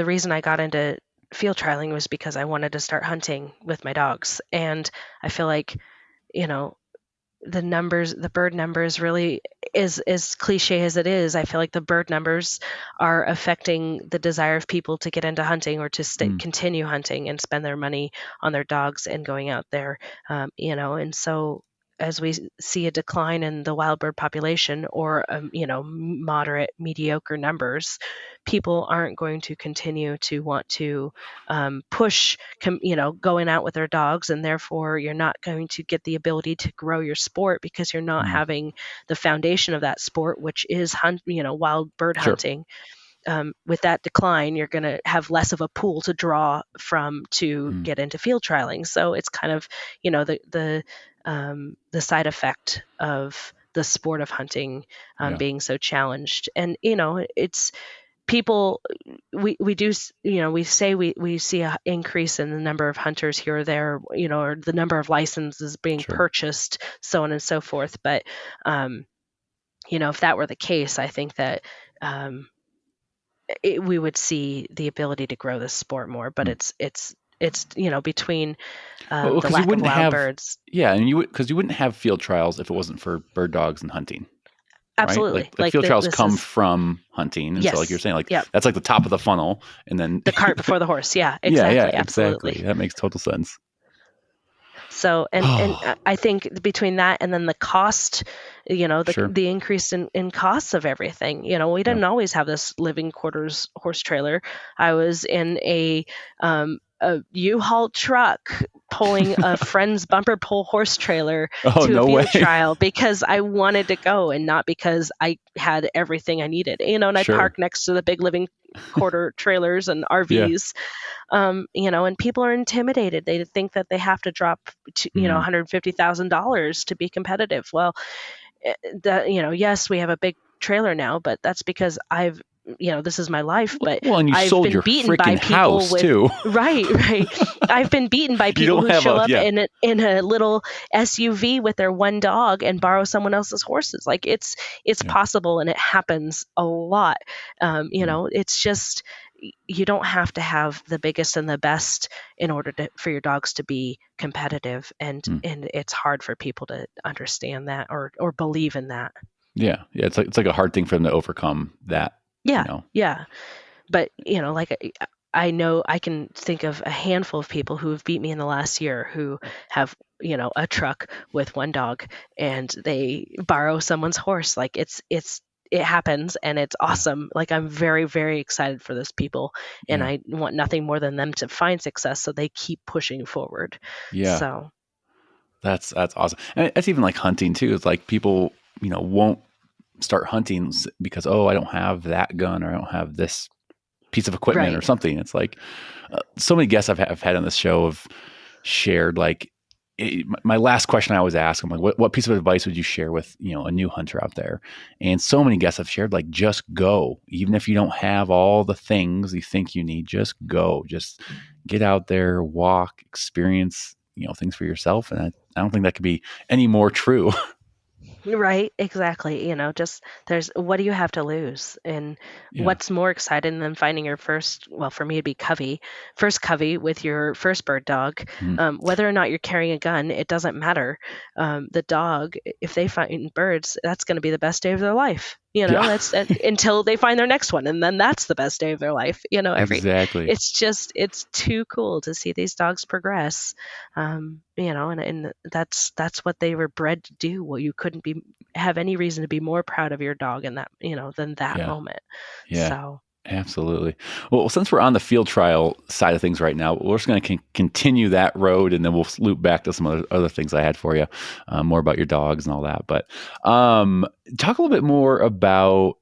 [SPEAKER 2] reason I got into field trialing was because I wanted to start hunting with my dogs, and I feel like you know the bird numbers really is as cliche as it is. I feel like the bird numbers are affecting the desire of people to get into hunting or to
[SPEAKER 1] Mm,
[SPEAKER 2] continue hunting and spend their money on their dogs and going out there. And so. as we see a decline in the wild bird population, or moderate mediocre numbers, people aren't going to continue to want to push going out with their dogs, and therefore you're not going to get the ability to grow your sport because you're not
[SPEAKER 1] Mm,
[SPEAKER 2] having the foundation of that sport, which is wild bird
[SPEAKER 1] sure.
[SPEAKER 2] hunting. With that decline, you're going to have less of a pool to draw from to
[SPEAKER 1] Mm,
[SPEAKER 2] get into field trialing. So it's kind of, the side effect of the sport of hunting
[SPEAKER 1] yeah.
[SPEAKER 2] being so challenged. And it's people. We do we say we see an increase in the number of hunters here or there, or the number of licenses being
[SPEAKER 1] Sure.
[SPEAKER 2] purchased, so on and so forth. But if that were the case, I think that um, we would see the ability to grow this sport more. But
[SPEAKER 1] Mm.
[SPEAKER 2] it's between
[SPEAKER 1] Well,
[SPEAKER 2] the
[SPEAKER 1] because you
[SPEAKER 2] lack of
[SPEAKER 1] wouldn't
[SPEAKER 2] wild
[SPEAKER 1] have,
[SPEAKER 2] birds.
[SPEAKER 1] yeah, and you wouldn't have field trials if it wasn't for bird dogs and hunting, right?
[SPEAKER 2] Absolutely,
[SPEAKER 1] Like
[SPEAKER 2] like
[SPEAKER 1] field trials
[SPEAKER 2] this
[SPEAKER 1] come
[SPEAKER 2] is.
[SPEAKER 1] from hunting, and so like you're
[SPEAKER 2] Yes,
[SPEAKER 1] saying, like
[SPEAKER 2] yep,
[SPEAKER 1] that's like the top of the funnel, and then
[SPEAKER 2] the cart before the horse. Yeah,
[SPEAKER 1] yeah, yeah,
[SPEAKER 2] exactly,
[SPEAKER 1] exactly.
[SPEAKER 2] absolutely.
[SPEAKER 1] That makes total sense.
[SPEAKER 2] So, and
[SPEAKER 1] Oh,
[SPEAKER 2] I think between that and then the cost, the
[SPEAKER 1] sure.
[SPEAKER 2] increase in costs of everything. We
[SPEAKER 1] Yeah.
[SPEAKER 2] didn't always have this living quarters horse trailer. I was in a U-Haul truck pulling a friend's bumper pull horse trailer
[SPEAKER 1] Oh,
[SPEAKER 2] to a
[SPEAKER 1] no way.
[SPEAKER 2] field trial because I wanted to go and not because I had everything I needed. And I'd
[SPEAKER 1] Sure.
[SPEAKER 2] park next to the big living quarter trailers and
[SPEAKER 1] Yeah.
[SPEAKER 2] RVs. And people are intimidated. They think that they have to drop to,
[SPEAKER 1] Mhm.
[SPEAKER 2] $150,000 to be competitive. Well, yes, we have a big trailer now, but that's because this is my life, but
[SPEAKER 1] Well, and you
[SPEAKER 2] I've
[SPEAKER 1] sold
[SPEAKER 2] been
[SPEAKER 1] your
[SPEAKER 2] beaten by
[SPEAKER 1] freaking
[SPEAKER 2] people
[SPEAKER 1] house
[SPEAKER 2] with.
[SPEAKER 1] too.
[SPEAKER 2] Right, right. I've been beaten by
[SPEAKER 1] You
[SPEAKER 2] people
[SPEAKER 1] don't
[SPEAKER 2] who
[SPEAKER 1] have
[SPEAKER 2] show
[SPEAKER 1] a
[SPEAKER 2] up
[SPEAKER 1] yeah.
[SPEAKER 2] in a little SUV with their one dog and borrow someone else's horses. Like it's
[SPEAKER 1] Yeah.
[SPEAKER 2] possible, and it happens a lot.
[SPEAKER 1] Mm,
[SPEAKER 2] It's just you don't have to have the biggest and the best in order for your dogs to be competitive, and
[SPEAKER 1] mm.
[SPEAKER 2] it's hard for people to understand that or believe in that.
[SPEAKER 1] Yeah. Yeah. It's like a hard thing for them to overcome that, you
[SPEAKER 2] Yeah,
[SPEAKER 1] know.
[SPEAKER 2] yeah. But like I know I can think of a handful of people who have beat me in the last year who have a truck with one dog, and they borrow someone's horse. Like it happens, and it's
[SPEAKER 1] Yeah.
[SPEAKER 2] awesome. Like I'm very, very excited for those people, and
[SPEAKER 1] Yeah.
[SPEAKER 2] I want nothing more than them to find success so they keep pushing forward.
[SPEAKER 1] Yeah.
[SPEAKER 2] So
[SPEAKER 1] That's awesome. And it's even like hunting too. It's like people, won't start hunting because, oh, I don't have that gun or I don't have this piece of equipment or
[SPEAKER 2] right.
[SPEAKER 1] something. It's like so many guests I've had on this show have shared like my last question I always ask them, like, what piece of advice would you share with, a new hunter out there? And so many guests have shared, like, just go. Even if you don't have all the things you think you need, just go. Just get out there, walk, experience, things for yourself. And I don't think that could be any more true.
[SPEAKER 2] Right, exactly. Just there's what do you have to lose? And
[SPEAKER 1] Yeah.
[SPEAKER 2] what's more exciting than finding your first, well, for me it'd be first covey with your first bird dog.
[SPEAKER 1] Mhm.
[SPEAKER 2] Whether or not you're carrying a gun, it doesn't matter. The dog, if they find birds, that's going to be the best day of their life.
[SPEAKER 1] Yeah.
[SPEAKER 2] That's until they find their next one, and then that's the best day of their life.
[SPEAKER 1] Exactly.
[SPEAKER 2] It's too cool to see these dogs progress. And that's what they were bred to do. Well, you couldn't be have any reason to be more proud of your dog in that, than that
[SPEAKER 1] Yeah.
[SPEAKER 2] moment.
[SPEAKER 1] Yeah.
[SPEAKER 2] So
[SPEAKER 1] Absolutely. Well, since we're on the field trial side of things right now, we're just going to continue that road, and then we'll loop back to some other things I had for you, more about your dogs and all that. But talk a little bit more about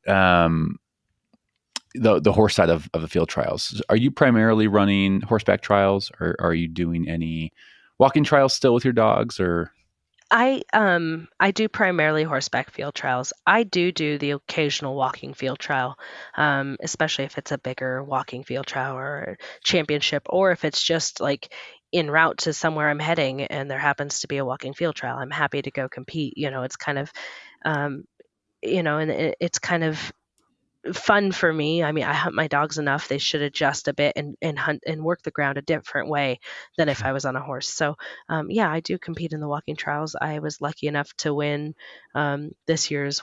[SPEAKER 1] the horse side of the field trials. Are you primarily running horseback trials, or are you doing any walking trials still with your dogs? Or
[SPEAKER 2] I do primarily horseback field trials. I do the occasional walking field trial, especially if it's a bigger walking field trial or a championship, or if it's just like en route to somewhere I'm heading and there happens to be a walking field trial. I'm happy to go compete. It's kind of um, and it's kind of fun for me. I mean, I hunt my dogs enough; they should adjust a bit and hunt and work the ground a different way than if I
[SPEAKER 1] sure.
[SPEAKER 2] was on a horse. So, yeah, I do compete in the walking trials. I was lucky enough to win this year's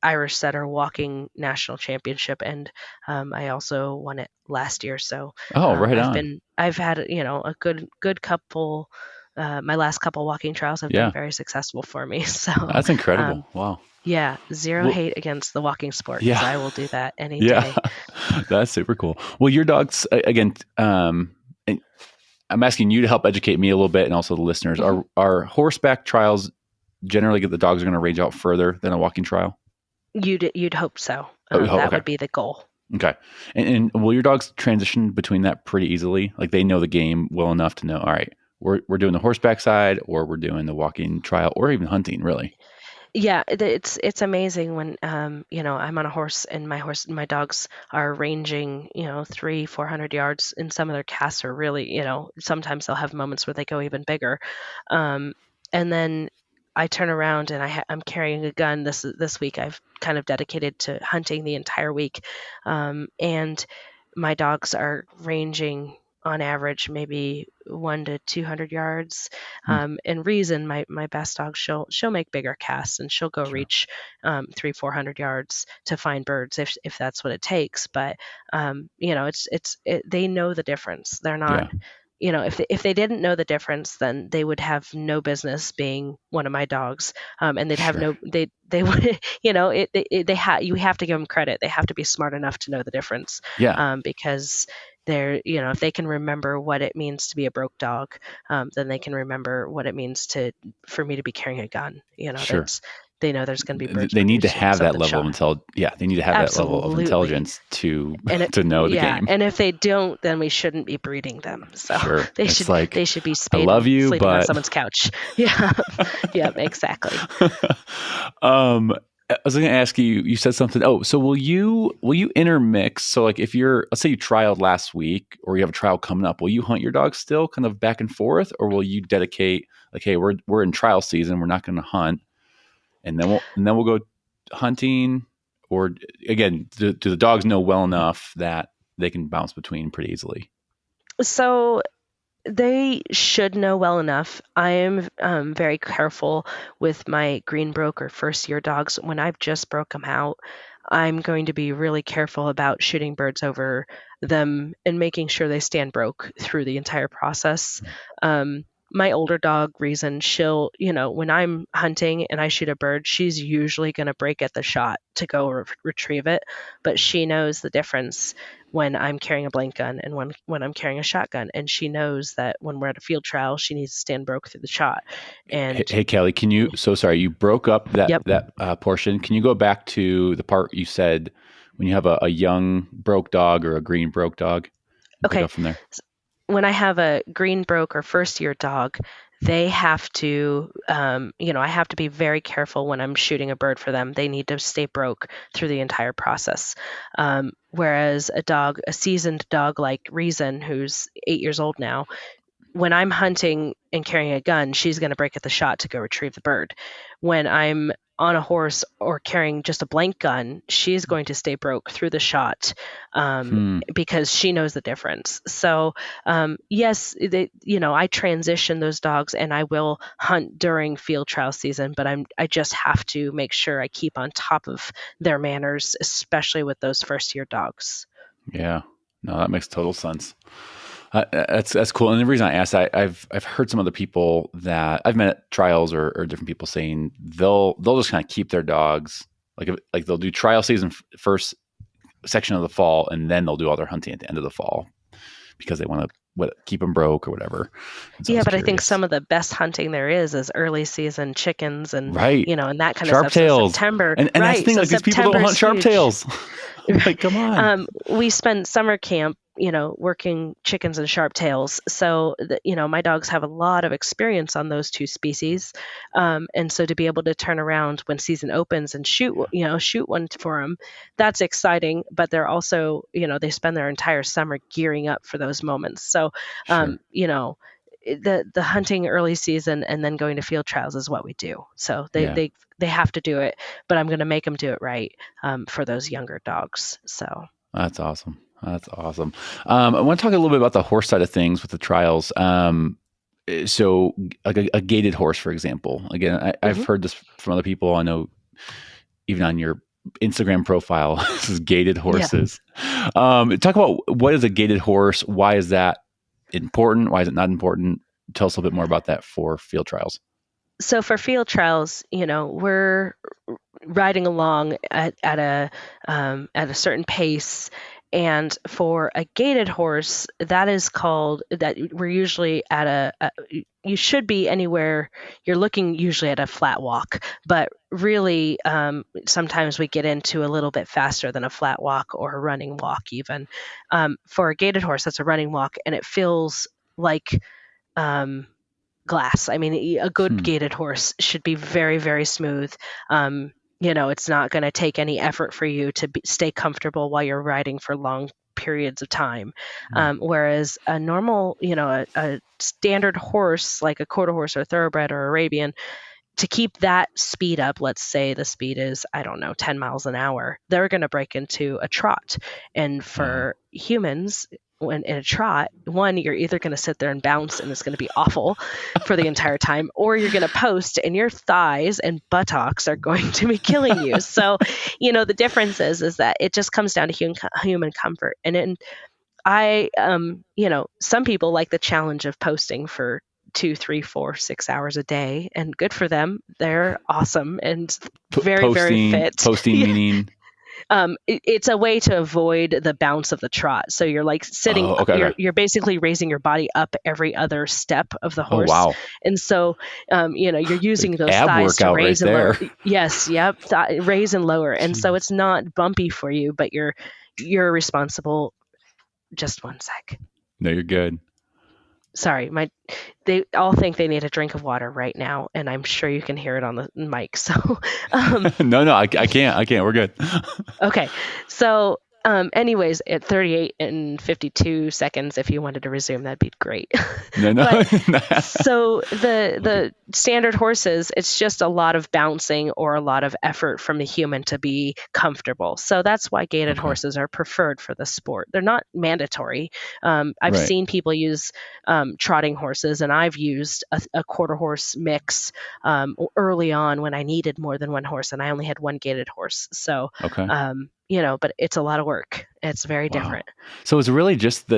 [SPEAKER 2] Irish Setter Walking National Championship, and I also won it last year. So,
[SPEAKER 1] Oh, right on.
[SPEAKER 2] I've had a good couple my last couple walking trials have been
[SPEAKER 1] Yeah.
[SPEAKER 2] very successful for me. So,
[SPEAKER 1] That's incredible.
[SPEAKER 2] um,
[SPEAKER 1] Wow.
[SPEAKER 2] yeah, zero
[SPEAKER 1] Well,
[SPEAKER 2] hate against the walking sport because
[SPEAKER 1] yeah.
[SPEAKER 2] I will do that any
[SPEAKER 1] Yeah.
[SPEAKER 2] day.
[SPEAKER 1] That's super cool. Well, your dogs, again, and I'm asking you to help educate me a little bit and also the listeners.
[SPEAKER 2] Mhm.
[SPEAKER 1] Are horseback trials generally the dogs are going to range out further than a walking trial?
[SPEAKER 2] You'd hope so.
[SPEAKER 1] Oh,
[SPEAKER 2] That
[SPEAKER 1] okay.
[SPEAKER 2] would be the goal.
[SPEAKER 1] Okay. And will your dogs transition between that pretty easily? Like they know the game well enough to know, all right, we're doing the horseback side or we're doing the walking trial or even hunting, really.
[SPEAKER 2] Yeah, it's amazing when I'm on a horse and my dogs are ranging 300-400 yards, and some of their casts are really sometimes they'll have moments where they go even bigger, um, and then I turn around and I'm carrying a gun. This week I've kind of dedicated to hunting the entire week, and my dogs are ranging on average maybe 1 to 200 yards.
[SPEAKER 1] Hmm,
[SPEAKER 2] And Reason, my best dog, she'll make bigger casts and she'll go
[SPEAKER 1] sure.
[SPEAKER 2] reach 300-400 yards to find birds if that's what it takes. But they know the difference. They're not.
[SPEAKER 1] Yeah,
[SPEAKER 2] If they didn't know the difference, then they would have no business being one of my dogs, and they'd have
[SPEAKER 1] sure.
[SPEAKER 2] no they would you have to give them credit. They have to be smart enough to know the difference,
[SPEAKER 1] Yeah,
[SPEAKER 2] because if they can remember what it means to be a broke dog, then they can remember what it means for me to be carrying a gun.
[SPEAKER 1] sure.
[SPEAKER 2] That's They know there's going to be birds
[SPEAKER 1] They need to
[SPEAKER 2] producing
[SPEAKER 1] have that
[SPEAKER 2] something
[SPEAKER 1] level of
[SPEAKER 2] shot.
[SPEAKER 1] intelligence. Yeah, they need to have that level of
[SPEAKER 2] Absolutely.
[SPEAKER 1] intelligence to
[SPEAKER 2] And it,
[SPEAKER 1] to know the
[SPEAKER 2] yeah,
[SPEAKER 1] game.
[SPEAKER 2] and if they don't, then we shouldn't be breeding them. So
[SPEAKER 1] Sure.
[SPEAKER 2] they
[SPEAKER 1] It's
[SPEAKER 2] should
[SPEAKER 1] like
[SPEAKER 2] they should be
[SPEAKER 1] I
[SPEAKER 2] spayed
[SPEAKER 1] love
[SPEAKER 2] and
[SPEAKER 1] you,
[SPEAKER 2] sleeping on
[SPEAKER 1] but
[SPEAKER 2] someone's couch. Yeah, yeah, exactly.
[SPEAKER 1] um I was going to ask you, you said something. Oh, so will you intermix? So like if let's say you trialed last week or you have a trial coming up, will you hunt your dog still kind of back and forth or will you dedicate like, hey, we're in trial season, we're not going to hunt and then we'll go hunting or again, do the dogs know well enough that they can bounce between pretty easily?
[SPEAKER 2] So they should know well enough. I am very careful with my green broke or first year dogs. When I've just broke them out, I'm going to be really careful about shooting birds over them and making sure they stand broke through the entire process. My older dog, Reason, when I'm hunting and I shoot a bird, she's usually going to break at the shot to go retrieve it. But she knows the difference when I'm carrying a blank gun and when I'm carrying a shotgun. And she knows that when we're at a field trial, she needs to stand broke through the shot.
[SPEAKER 1] Hey,
[SPEAKER 2] And
[SPEAKER 1] hey, Kelly, can you? So sorry, you broke up that
[SPEAKER 2] yep.
[SPEAKER 1] that portion. Can you go back to the part you said when you have a young broke dog or a green broke dog, and pick
[SPEAKER 2] Okay.
[SPEAKER 1] up from there?
[SPEAKER 2] When I have a green broke or first year dog, they have to, I have to be very careful when I'm shooting a bird for them. They need to stay broke through the entire process. Whereas a seasoned dog like Reason, who's 8 years old now, when I'm hunting and carrying a gun, she's going to break at the shot to go retrieve the bird. When I'm on a horse or carrying just a blank gun, she's going to stay broke through the shot,
[SPEAKER 1] Hmm.
[SPEAKER 2] because she knows the difference. So, yes, I transition those dogs and I will hunt during field trial season, but I just have to make sure I keep on top of their manners, especially with those first year dogs.
[SPEAKER 1] Yeah. No, that makes total sense. That's cool. And the reason I asked, I've heard some other people that I've met at trials or different people saying they'll just kind of keep their dogs like they'll do trial season first section of the fall and then they'll do all their hunting at the end of the fall because they want to keep them broke or whatever. And so I
[SPEAKER 2] Yeah,
[SPEAKER 1] was
[SPEAKER 2] but I think
[SPEAKER 1] curious.
[SPEAKER 2] some of the best hunting there is early season chickens and
[SPEAKER 1] Right.
[SPEAKER 2] and that kind of
[SPEAKER 1] Sharp
[SPEAKER 2] stuff. So
[SPEAKER 1] tails.
[SPEAKER 2] September,
[SPEAKER 1] And that's the
[SPEAKER 2] right?
[SPEAKER 1] thing,
[SPEAKER 2] So
[SPEAKER 1] like these people don't
[SPEAKER 2] September's
[SPEAKER 1] hunt sharp
[SPEAKER 2] huge.
[SPEAKER 1] tails. Like, come on.
[SPEAKER 2] We spent summer camp, working chickens and sharp tails. So, my dogs have a lot of experience on those two species. And so to be able to turn around when season opens and shoot one for them, that's exciting. But they're also, they spend their entire summer gearing up for those moments. So,
[SPEAKER 1] Sure.
[SPEAKER 2] the hunting early season and then going to field trials is what we do. So
[SPEAKER 1] Yeah.
[SPEAKER 2] they have to do it, but I'm going to make them do it right, for those younger dogs. So.
[SPEAKER 1] That's awesome. That's awesome. I want to talk a little bit about the horse side of things with the trials. So like a gated horse, for example, again, I've
[SPEAKER 2] Mhm.
[SPEAKER 1] heard this from other people. I know even on your Instagram profile, this is gated
[SPEAKER 2] Yeah.
[SPEAKER 1] horses. Talk about what is a gated horse? Why is that important? Why is it not important? tell us a little bit more about that for field trials.
[SPEAKER 2] So for field trials, we're riding along at a certain pace. And for a gaited horse, that is called that we're usually at you should be anywhere, you're looking usually at a flat walk, but really sometimes we get into a little bit faster than a flat walk or a running walk even. For a gaited horse, that's a running walk, and it feels like um, glass. I mean, a good
[SPEAKER 1] Hmm.
[SPEAKER 2] gaited horse should be very, very smooth. It's not going to take any effort for you to stay comfortable while you're riding for long periods of time.
[SPEAKER 1] Hmm.
[SPEAKER 2] Whereas a normal, a standard horse like a quarter horse or a thoroughbred or Arabian, to keep that speed up, let's say the speed is, I don't know, 10 miles an hour, they're going to break into a trot. And
[SPEAKER 1] Uh,
[SPEAKER 2] for humans, when in a trot, one, you're either going to sit there and bounce and it's going to be awful for the entire time, or you're going to post and your thighs and buttocks are going to be killing you. So, the difference is that it just comes down to human comfort. And some people like the challenge of posting for 2, 3, 4, 6 hours a day, and good for them. They're awesome and very, very fit.
[SPEAKER 1] posting
[SPEAKER 2] Yeah.
[SPEAKER 1] meaning.
[SPEAKER 2] It's a way to avoid the bounce of the trot. So you're like sitting,
[SPEAKER 1] Oh, okay, okay.
[SPEAKER 2] you're basically raising your body up every other step of the
[SPEAKER 1] Oh,
[SPEAKER 2] horse.
[SPEAKER 1] wow.
[SPEAKER 2] And so, you're using those
[SPEAKER 1] Ab
[SPEAKER 2] thighs to
[SPEAKER 1] workout right
[SPEAKER 2] raise and lower.
[SPEAKER 1] there.
[SPEAKER 2] Yes. Yep. Raise and lower. And so
[SPEAKER 1] Jeez.
[SPEAKER 2] it's not bumpy for you, but you're responsible. Just one sec.
[SPEAKER 1] No, you're good.
[SPEAKER 2] Sorry, they all think they need a drink of water right now, and I'm sure you can hear it on the mic. So,
[SPEAKER 1] No, I can't. We're good.
[SPEAKER 2] okay. So, anyways, at 38 and 52 seconds, if you wanted to resume, that'd be great.
[SPEAKER 1] No.
[SPEAKER 2] But so the standard horses, it's just a lot of bouncing or a lot of effort from the human to be comfortable. So that's why gaited
[SPEAKER 1] Okay.
[SPEAKER 2] horses are preferred for the sport. They're not mandatory. I've
[SPEAKER 1] Right.
[SPEAKER 2] seen people use trotting horses, and I've used a quarter horse mix early on when I needed more than one horse, and I only had one gaited horse. So,
[SPEAKER 1] Okay.
[SPEAKER 2] but it's a lot of work. It's very
[SPEAKER 1] Wow.
[SPEAKER 2] different.
[SPEAKER 1] So it's really just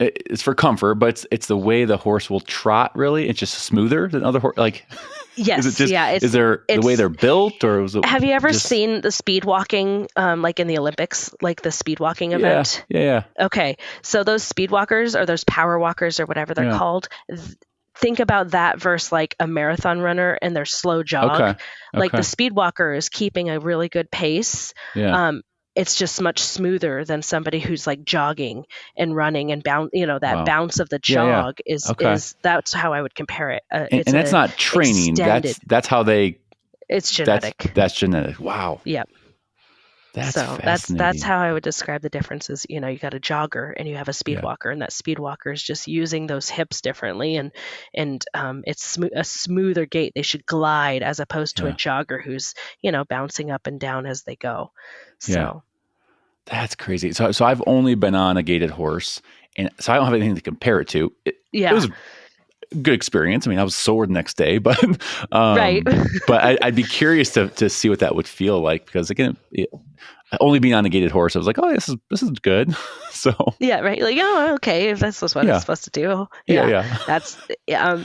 [SPEAKER 1] it's for comfort, but it's the way the horse will trot. Really, it's just smoother than other horse. Like,
[SPEAKER 2] Yes,
[SPEAKER 1] is it just?
[SPEAKER 2] yeah.
[SPEAKER 1] Is there the way
[SPEAKER 2] It's
[SPEAKER 1] they're built, or was it
[SPEAKER 2] Have you ever
[SPEAKER 1] just?
[SPEAKER 2] seen the speed walking, like in the Olympics, like the speed walking
[SPEAKER 1] Yeah,
[SPEAKER 2] event?
[SPEAKER 1] yeah,
[SPEAKER 2] Okay, so those speed walkers or those power walkers or whatever they're
[SPEAKER 1] yeah.
[SPEAKER 2] called, think about that versus like a marathon runner and their slow jog.
[SPEAKER 1] Okay,
[SPEAKER 2] Like the
[SPEAKER 1] okay,
[SPEAKER 2] speed walker is keeping a really good pace.
[SPEAKER 1] yeah.
[SPEAKER 2] Um, it's just much smoother than somebody who's like jogging and running and bounce. That
[SPEAKER 1] Wow.
[SPEAKER 2] bounce of the
[SPEAKER 1] Yeah.
[SPEAKER 2] jog is
[SPEAKER 1] Okay.
[SPEAKER 2] is that's how I would compare it.
[SPEAKER 1] And
[SPEAKER 2] It's
[SPEAKER 1] that's
[SPEAKER 2] a
[SPEAKER 1] not training.
[SPEAKER 2] extended.
[SPEAKER 1] That's how they.
[SPEAKER 2] It's genetic.
[SPEAKER 1] That's genetic. Wow.
[SPEAKER 2] Yeah.
[SPEAKER 1] That's
[SPEAKER 2] So that's
[SPEAKER 1] fascinating.
[SPEAKER 2] how I would describe the differences. You got a jogger and you have a speed
[SPEAKER 1] Yeah.
[SPEAKER 2] walker, and that speed walker is just using those hips differently, and it's a smoother gait. They should glide as opposed to a
[SPEAKER 1] Yeah.
[SPEAKER 2] jogger who's bouncing up and down as they go.
[SPEAKER 1] Yeah.
[SPEAKER 2] So
[SPEAKER 1] That's crazy. So I've only been on a gaited horse, and so I don't have anything to compare it to. It
[SPEAKER 2] yeah,
[SPEAKER 1] was a good experience. I mean, I was sore the next day, but
[SPEAKER 2] right.
[SPEAKER 1] I'd be curious to see what that would feel like, because again, only being on a gaited horse, I was like, oh, this is good. So
[SPEAKER 2] Yeah, right. Like, oh, okay, if that's what it's
[SPEAKER 1] yeah,
[SPEAKER 2] supposed to do.
[SPEAKER 1] yeah,
[SPEAKER 2] Yeah,
[SPEAKER 1] yeah.
[SPEAKER 2] that's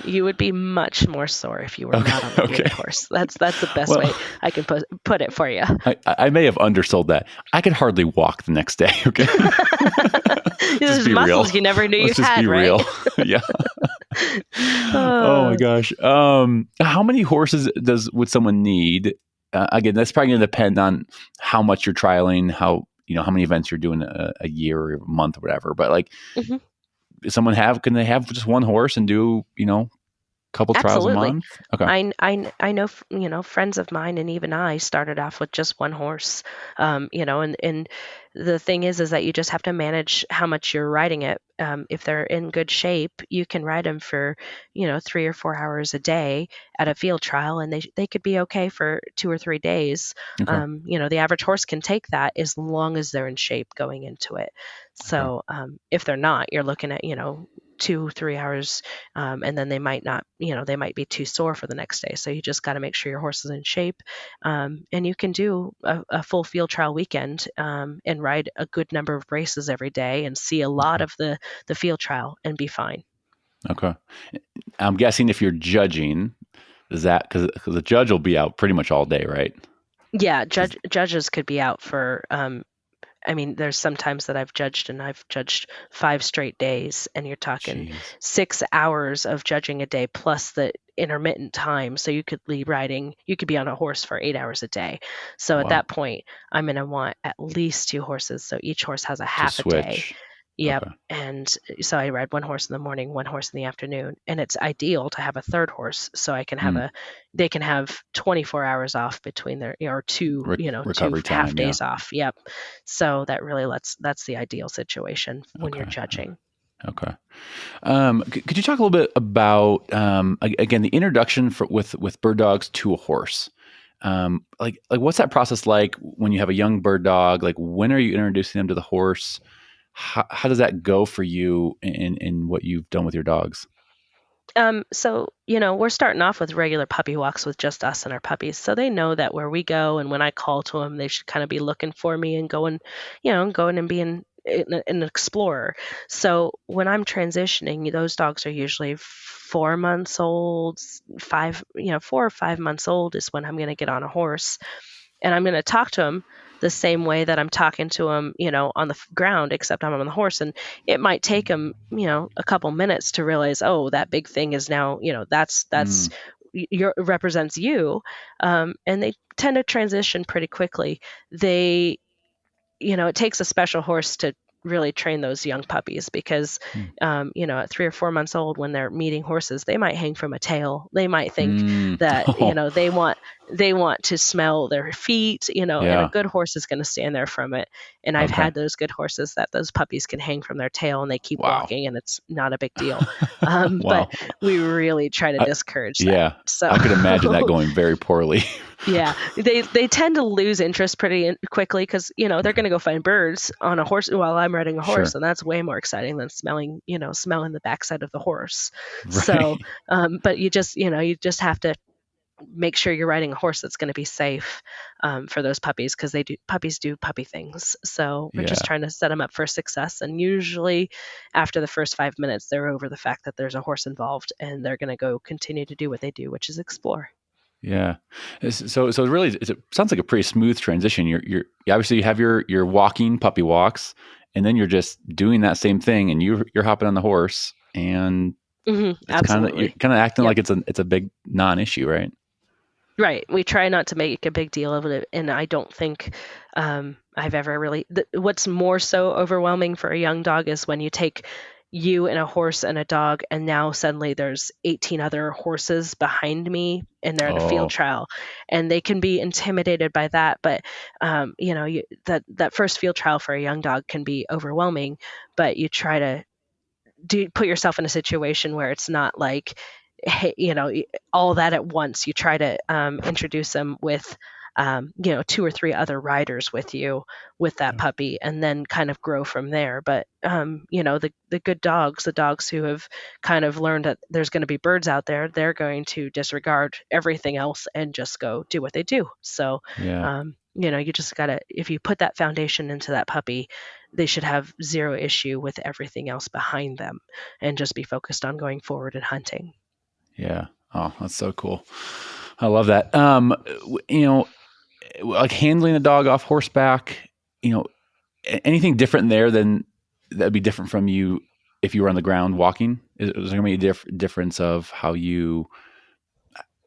[SPEAKER 2] you would be much more sore if you were
[SPEAKER 1] Okay,
[SPEAKER 2] not on the
[SPEAKER 1] okay.
[SPEAKER 2] gaited horse. That's the best way
[SPEAKER 1] Well,
[SPEAKER 2] I can put it for you.
[SPEAKER 1] I may have undersold that. I could hardly walk the next day. Okay, just
[SPEAKER 2] There's
[SPEAKER 1] be real.
[SPEAKER 2] muscles you never knew you
[SPEAKER 1] Let's just
[SPEAKER 2] had,
[SPEAKER 1] be
[SPEAKER 2] right?
[SPEAKER 1] real. Yeah. Oh my gosh. How many horses would someone need? Again, that's probably going to depend on how much you're trialing, how many events you're doing a year or a month or whatever. But like,
[SPEAKER 2] Mhm.
[SPEAKER 1] can they have just one horse and do couple trials a
[SPEAKER 2] Absolutely.
[SPEAKER 1] month? Okay.
[SPEAKER 2] I know, friends of mine and even I started off with just one horse. And the thing is that you just have to manage how much you're riding it. If they're in good shape, you can ride them for, 3 or 4 hours a day at a field trial, and they could be okay for 2 or 3 days.
[SPEAKER 1] Okay.
[SPEAKER 2] The average horse can take that as long as they're in shape going into it.
[SPEAKER 1] Okay.
[SPEAKER 2] So, if they're not, you're looking at, 2, 3 hours, and then they might not, they might be too sore for the next day. So you just got to make sure your horse is in shape, and you can do a full field trial weekend, and ride a good number of races every day and see a lot
[SPEAKER 1] Okay.
[SPEAKER 2] of the field trial and be fine.
[SPEAKER 1] Okay. I'm guessing if you're judging, is that because the judge will be out pretty much all day, right?
[SPEAKER 2] Yeah,
[SPEAKER 1] Because
[SPEAKER 2] judges could be out for I mean, there's sometimes that I've judged and I've judged 5 straight days, and you're talking
[SPEAKER 1] jeez.
[SPEAKER 2] 6 hours of judging a day plus the intermittent time. So you could be riding, you could be on a horse for 8 hours a day. So at
[SPEAKER 1] Wow.
[SPEAKER 2] that point, I'm going to want at least two horses. So each horse has a
[SPEAKER 1] To
[SPEAKER 2] half a day.
[SPEAKER 1] switch.
[SPEAKER 2] Yep.
[SPEAKER 1] Okay.
[SPEAKER 2] And so I ride one horse in the morning, one horse in the afternoon, and it's ideal to have a third horse so I can have
[SPEAKER 1] Mm.
[SPEAKER 2] they can have 24 hours off between their, or two, two
[SPEAKER 1] Recovery
[SPEAKER 2] half
[SPEAKER 1] time. Yeah.
[SPEAKER 2] days off. Yep. So that's the ideal situation when you're
[SPEAKER 1] Okay.
[SPEAKER 2] judging.
[SPEAKER 1] Okay. Could you talk a little bit about again the introduction with bird dogs to a horse? Like what's that process like when you have a young bird dog? Like when are you introducing them to the horse? How does that go for you in what you've done with your dogs?
[SPEAKER 2] So, we're starting off with regular puppy walks with just us and our puppies. So they know that where we go and when I call to them, they should kind of be looking for me and going and being an explorer. So when I'm transitioning, those dogs are usually 4 months old, 4 or 5 months old is when I'm going to get on a horse, and I'm going to talk to him the same way that I'm talking to him, on the ground, except I'm on the horse. And it might take him, a couple minutes to realize, oh, that big thing is now, that's
[SPEAKER 1] Mm,
[SPEAKER 2] your represents you. And they tend to transition pretty quickly. They it takes a special horse to really train those young puppies because,
[SPEAKER 1] mm,
[SPEAKER 2] at 3 or 4 months old, when they're meeting horses, they might hang from a tail. They might think
[SPEAKER 1] mm.
[SPEAKER 2] that,
[SPEAKER 1] Oh,
[SPEAKER 2] they want to smell their feet, and a
[SPEAKER 1] yeah.
[SPEAKER 2] good horse is going to stand there from it. And I've
[SPEAKER 1] Okay.
[SPEAKER 2] had those good horses that those puppies can hang from their tail and they keep
[SPEAKER 1] Wow.
[SPEAKER 2] walking and it's not a big deal. But
[SPEAKER 1] Wow.
[SPEAKER 2] we really try to
[SPEAKER 1] I,
[SPEAKER 2] discourage that.
[SPEAKER 1] yeah,
[SPEAKER 2] So
[SPEAKER 1] I could imagine that going very poorly.
[SPEAKER 2] yeah, they tend to lose interest pretty quickly because they're
[SPEAKER 1] Okay.
[SPEAKER 2] going to go find birds on a horse while I'm riding a horse,
[SPEAKER 1] Sure.
[SPEAKER 2] and that's way more exciting than smelling the backside of the horse. So,
[SPEAKER 1] Right.
[SPEAKER 2] but you just have to make sure you're riding a horse that's going to be safe, for those puppies because puppies do puppy things. So we're just
[SPEAKER 1] Yeah.
[SPEAKER 2] trying to set them up for success, and usually after the first 5 minutes, they're over the fact that there's a horse involved, and they're going to go continue to do what they do, which is explore.
[SPEAKER 1] Yeah. So really, it sounds like a pretty smooth transition. Obviously you have your walking puppy walks, and then you're just doing that same thing, and you're hopping on the horse, and it's you're
[SPEAKER 2] Absolutely.
[SPEAKER 1] kind of acting
[SPEAKER 2] Yep.
[SPEAKER 1] like it's a big non-issue, right?
[SPEAKER 2] Right. We try not to make a big deal of it, and I don't think, I've ever really. What's more so overwhelming for a young dog is when you take you and a horse and a dog, and now suddenly there's 18 other horses behind me, and they're in a field
[SPEAKER 1] Oh,
[SPEAKER 2] trial, and they can be intimidated by that. But that first field trial for a young dog can be overwhelming, but you try to do put yourself in a situation where it's not like, hey, all that at once. You try to, introduce them with, two or three other riders with you with that
[SPEAKER 1] yeah,
[SPEAKER 2] puppy, and then kind of grow from there. But, the good dogs, the dogs who have kind of learned that there's going to be birds out there, they're going to disregard everything else and just go do what they do. So,
[SPEAKER 1] yeah,
[SPEAKER 2] you just gotta, if you put that foundation into that puppy, they should have zero issue with everything else behind them and just be focused on going forward and hunting.
[SPEAKER 1] yeah. Oh, that's so cool. I love that. Like handling a dog off horseback. You know, anything different there than that'd be different from you if you were on the ground walking? Is there going to be a difference of how you,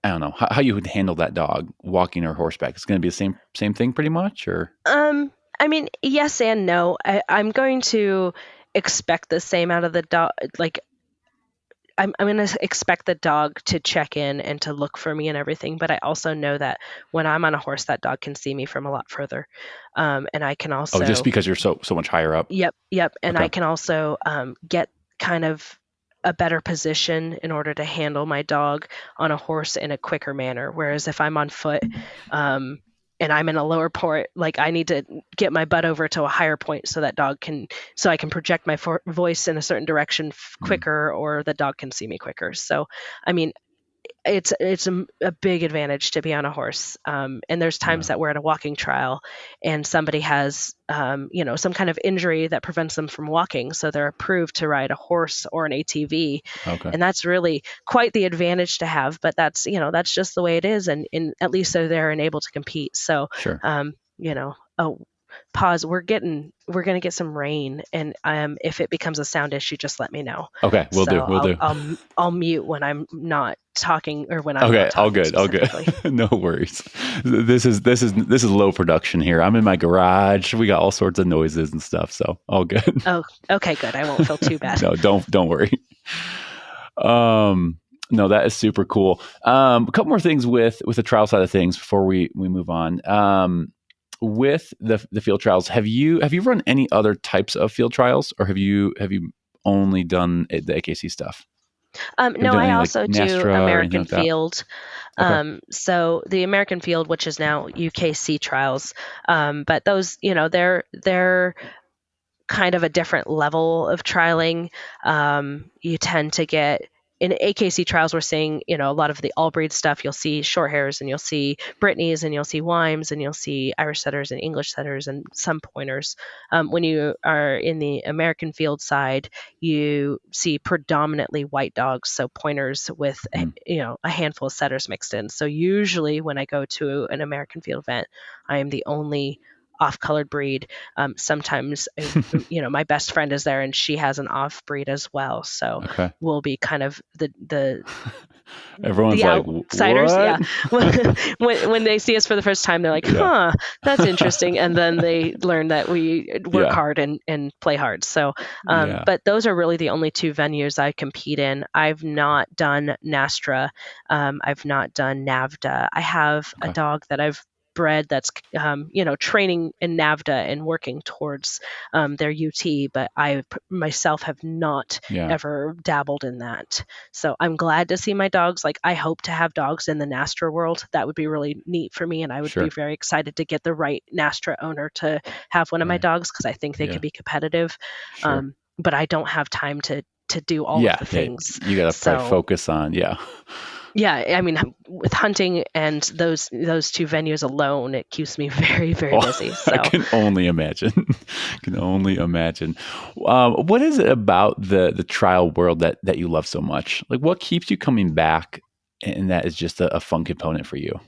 [SPEAKER 1] I don't know, how you would handle that dog walking or horseback? It's going to be the same thing pretty much, or
[SPEAKER 2] Um, I mean, yes and no. I'm going to expect the same out of the dog. Like, I'm going to expect the dog to check in and to look for me and everything. But I also know that when I'm on a horse, that dog can see me from a lot further. And I can
[SPEAKER 1] oh, just
[SPEAKER 2] also,
[SPEAKER 1] because you're so much higher up?
[SPEAKER 2] yep. And I
[SPEAKER 1] Okay.
[SPEAKER 2] can also, get kind of a better position in order to handle my dog on a horse in a quicker manner. Whereas if I'm on foot, um, and I'm in a lower point, like I need to get my butt over to a higher point so that dog can, so I can project my voice in a certain direction
[SPEAKER 1] Mm,
[SPEAKER 2] quicker, or the dog can see me quicker. So, I mean, it's a big advantage to be on a horse. And there's times
[SPEAKER 1] Yeah.
[SPEAKER 2] that we're at a walking trial and somebody has, some kind of injury that prevents them from walking. So they're approved to ride a horse or an ATV.
[SPEAKER 1] Okay.
[SPEAKER 2] And that's really quite the advantage to have. But that's just the way it is. And at least they're there and able to compete. So,
[SPEAKER 1] Sure.
[SPEAKER 2] oh, pause. We're going to get some rain. And if it becomes a sound issue, just let me know.
[SPEAKER 1] Okay. Will do.
[SPEAKER 2] So
[SPEAKER 1] Will do.
[SPEAKER 2] I'll mute when I'm not talking or when I'm
[SPEAKER 1] Okay.
[SPEAKER 2] not
[SPEAKER 1] All
[SPEAKER 2] talking
[SPEAKER 1] good. All good.
[SPEAKER 2] specifically.
[SPEAKER 1] No worries. This is low production here. I'm in my garage. We got all sorts of noises and stuff. So all good.
[SPEAKER 2] Oh, okay, good. I won't feel too bad.
[SPEAKER 1] No, don't worry. No, that is super cool. A couple more things with the trial side of things before we move on. With the field trials, have you run any other types of field trials, or have you only done the AKC stuff? Have you
[SPEAKER 2] No,
[SPEAKER 1] done
[SPEAKER 2] I
[SPEAKER 1] any
[SPEAKER 2] also
[SPEAKER 1] like
[SPEAKER 2] do
[SPEAKER 1] Nastra or anything
[SPEAKER 2] American
[SPEAKER 1] like that?
[SPEAKER 2] Field.
[SPEAKER 1] Okay.
[SPEAKER 2] So the American Field, which is now UKC trials, but those, they're kind of a different level of trialing. You tend to get in AKC trials, we're seeing, a lot of the all breed stuff. You'll see short hairs and you'll see Brittany's and you'll see Wimes and you'll see Irish setters and English setters and some pointers. When you are in the American Field side, you see predominantly white dogs, so pointers with
[SPEAKER 1] Mm.
[SPEAKER 2] a handful of setters mixed in. So usually when I go to an American Field event, I am the only off-colored breed. Sometimes, my best friend is there and she has an off breed as well. So
[SPEAKER 1] Okay.
[SPEAKER 2] we'll be kind of the
[SPEAKER 1] Everyone's like,
[SPEAKER 2] outsiders.
[SPEAKER 1] what?
[SPEAKER 2] Yeah. when they see us for the first time, they're like,
[SPEAKER 1] Yeah.
[SPEAKER 2] that's interesting. And then they learn that we work
[SPEAKER 1] Yeah.
[SPEAKER 2] hard and play hard. So,
[SPEAKER 1] Yeah.
[SPEAKER 2] but those are really the only two venues I compete in. I've not done Nastra. I've not done NAVDA. I have a
[SPEAKER 1] Okay.
[SPEAKER 2] dog that I've bred that's training in NAVDA and working towards their UT, but I myself have not
[SPEAKER 1] Yeah.
[SPEAKER 2] ever dabbled in that. So I'm glad to see my dogs. Like, I hope to have dogs in the Nastra world. That would be really neat for me, and I would be
[SPEAKER 1] Sure.
[SPEAKER 2] very excited to get the right Nastra owner to have one of my
[SPEAKER 1] Right.
[SPEAKER 2] dogs, because I think they
[SPEAKER 1] Yeah.
[SPEAKER 2] could be competitive.
[SPEAKER 1] Sure.
[SPEAKER 2] But I don't have time to do all
[SPEAKER 1] Yeah.
[SPEAKER 2] of the things.
[SPEAKER 1] You gotta probably
[SPEAKER 2] So
[SPEAKER 1] focus on. Yeah.
[SPEAKER 2] yeah, I mean, with hunting and those two venues alone, it keeps me very, very
[SPEAKER 1] Oh,
[SPEAKER 2] busy.
[SPEAKER 1] I
[SPEAKER 2] So
[SPEAKER 1] can only imagine. Can only imagine. What is it about the trial world that you love so much? Like, what keeps you coming back, and that is just a fun component for you?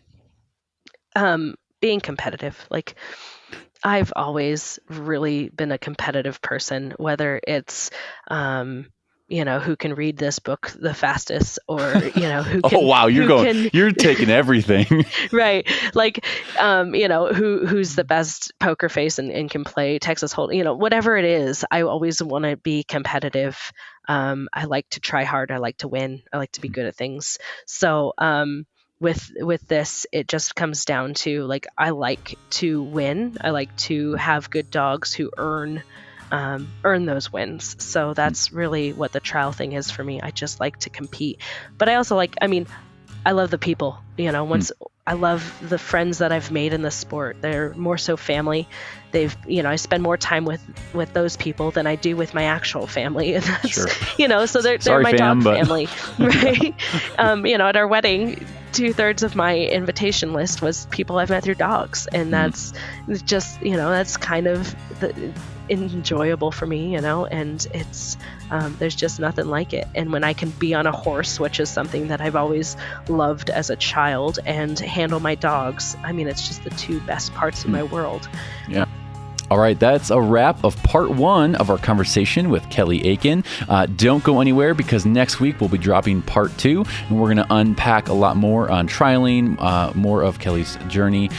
[SPEAKER 2] being competitive, like, I've always really been a competitive person, whether it's, who can read this book the fastest, or, who
[SPEAKER 1] Oh wow,
[SPEAKER 2] who can,
[SPEAKER 1] you're taking everything.
[SPEAKER 2] right. Like, who's the best poker face and can play Texas Hold'em, whatever it is, I always want to be competitive. I like to try hard. I like to win. I like to be good at things. So, with this, it just comes down to, like, I like to win. I like to have good dogs who earn those wins. So that's really what the trial thing is for me. I just like to compete, but I also I love the people. Once I love the friends that I've made in the sport. They're more so family. I spend more time with those people than I do with my actual family. And that's,
[SPEAKER 1] Sure.
[SPEAKER 2] So they're
[SPEAKER 1] Sorry,
[SPEAKER 2] my
[SPEAKER 1] fam,
[SPEAKER 2] dog
[SPEAKER 1] but
[SPEAKER 2] family, right? At our wedding, 2/3 of my invitation list was people I've met through dogs, and that's just, that's kind of enjoyable for me, and it's there's just nothing like it. And when I can be on a horse, which is something that I've always loved as a child, and handle my dogs, it's just the two best parts of my world.
[SPEAKER 1] Yeah. All right, that's a wrap of part 1 of our conversation with Kelli Aitken. Don't go anywhere, because next week we'll be dropping part 2, and we're going to unpack a lot more on trialing, more of Kelli's journey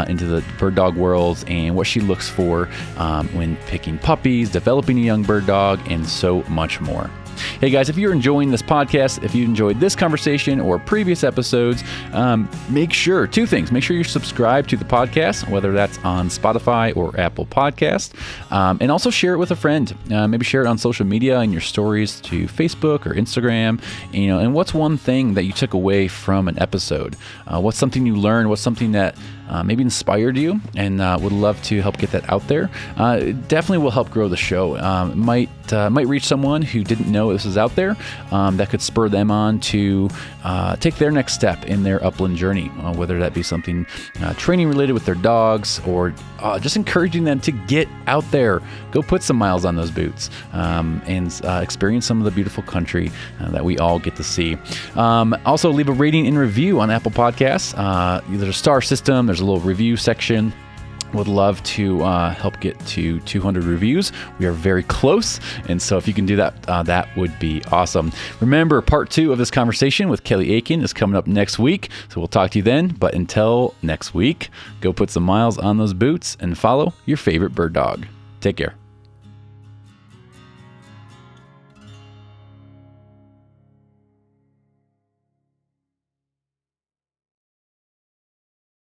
[SPEAKER 1] into the bird dog world, and what she looks for when picking puppies, developing a young bird dog, and so much more. Hey guys, if you're enjoying this podcast, if you enjoyed this conversation or previous episodes, make sure, 2 things. Make sure you're subscribed to the podcast, whether that's on Spotify or Apple Podcast, and also share it with a friend. Maybe share it on social media in your stories to Facebook or Instagram. And what's one thing that you took away from an episode? What's something you learned? What's something that maybe inspired you, and would love to help get that out there. It definitely will help grow the show. Might reach someone who didn't know this was out there, that could spur them on to take their next step in their upland journey, whether that be something training related with their dogs, or just encouraging them to get out there, go put some miles on those boots, and experience some of the beautiful country that we all get to see. Also, leave a rating and review on Apple Podcasts. There's a star system, there's a little review section. Would love to help get to 200 reviews. We are very close, and so if you can do that, that would be awesome. Remember, part 2 of this conversation with Kelli Aitken is coming up next week, so we'll talk to you then. But until next week, go put some miles on those boots and follow your favorite bird dog. Take care.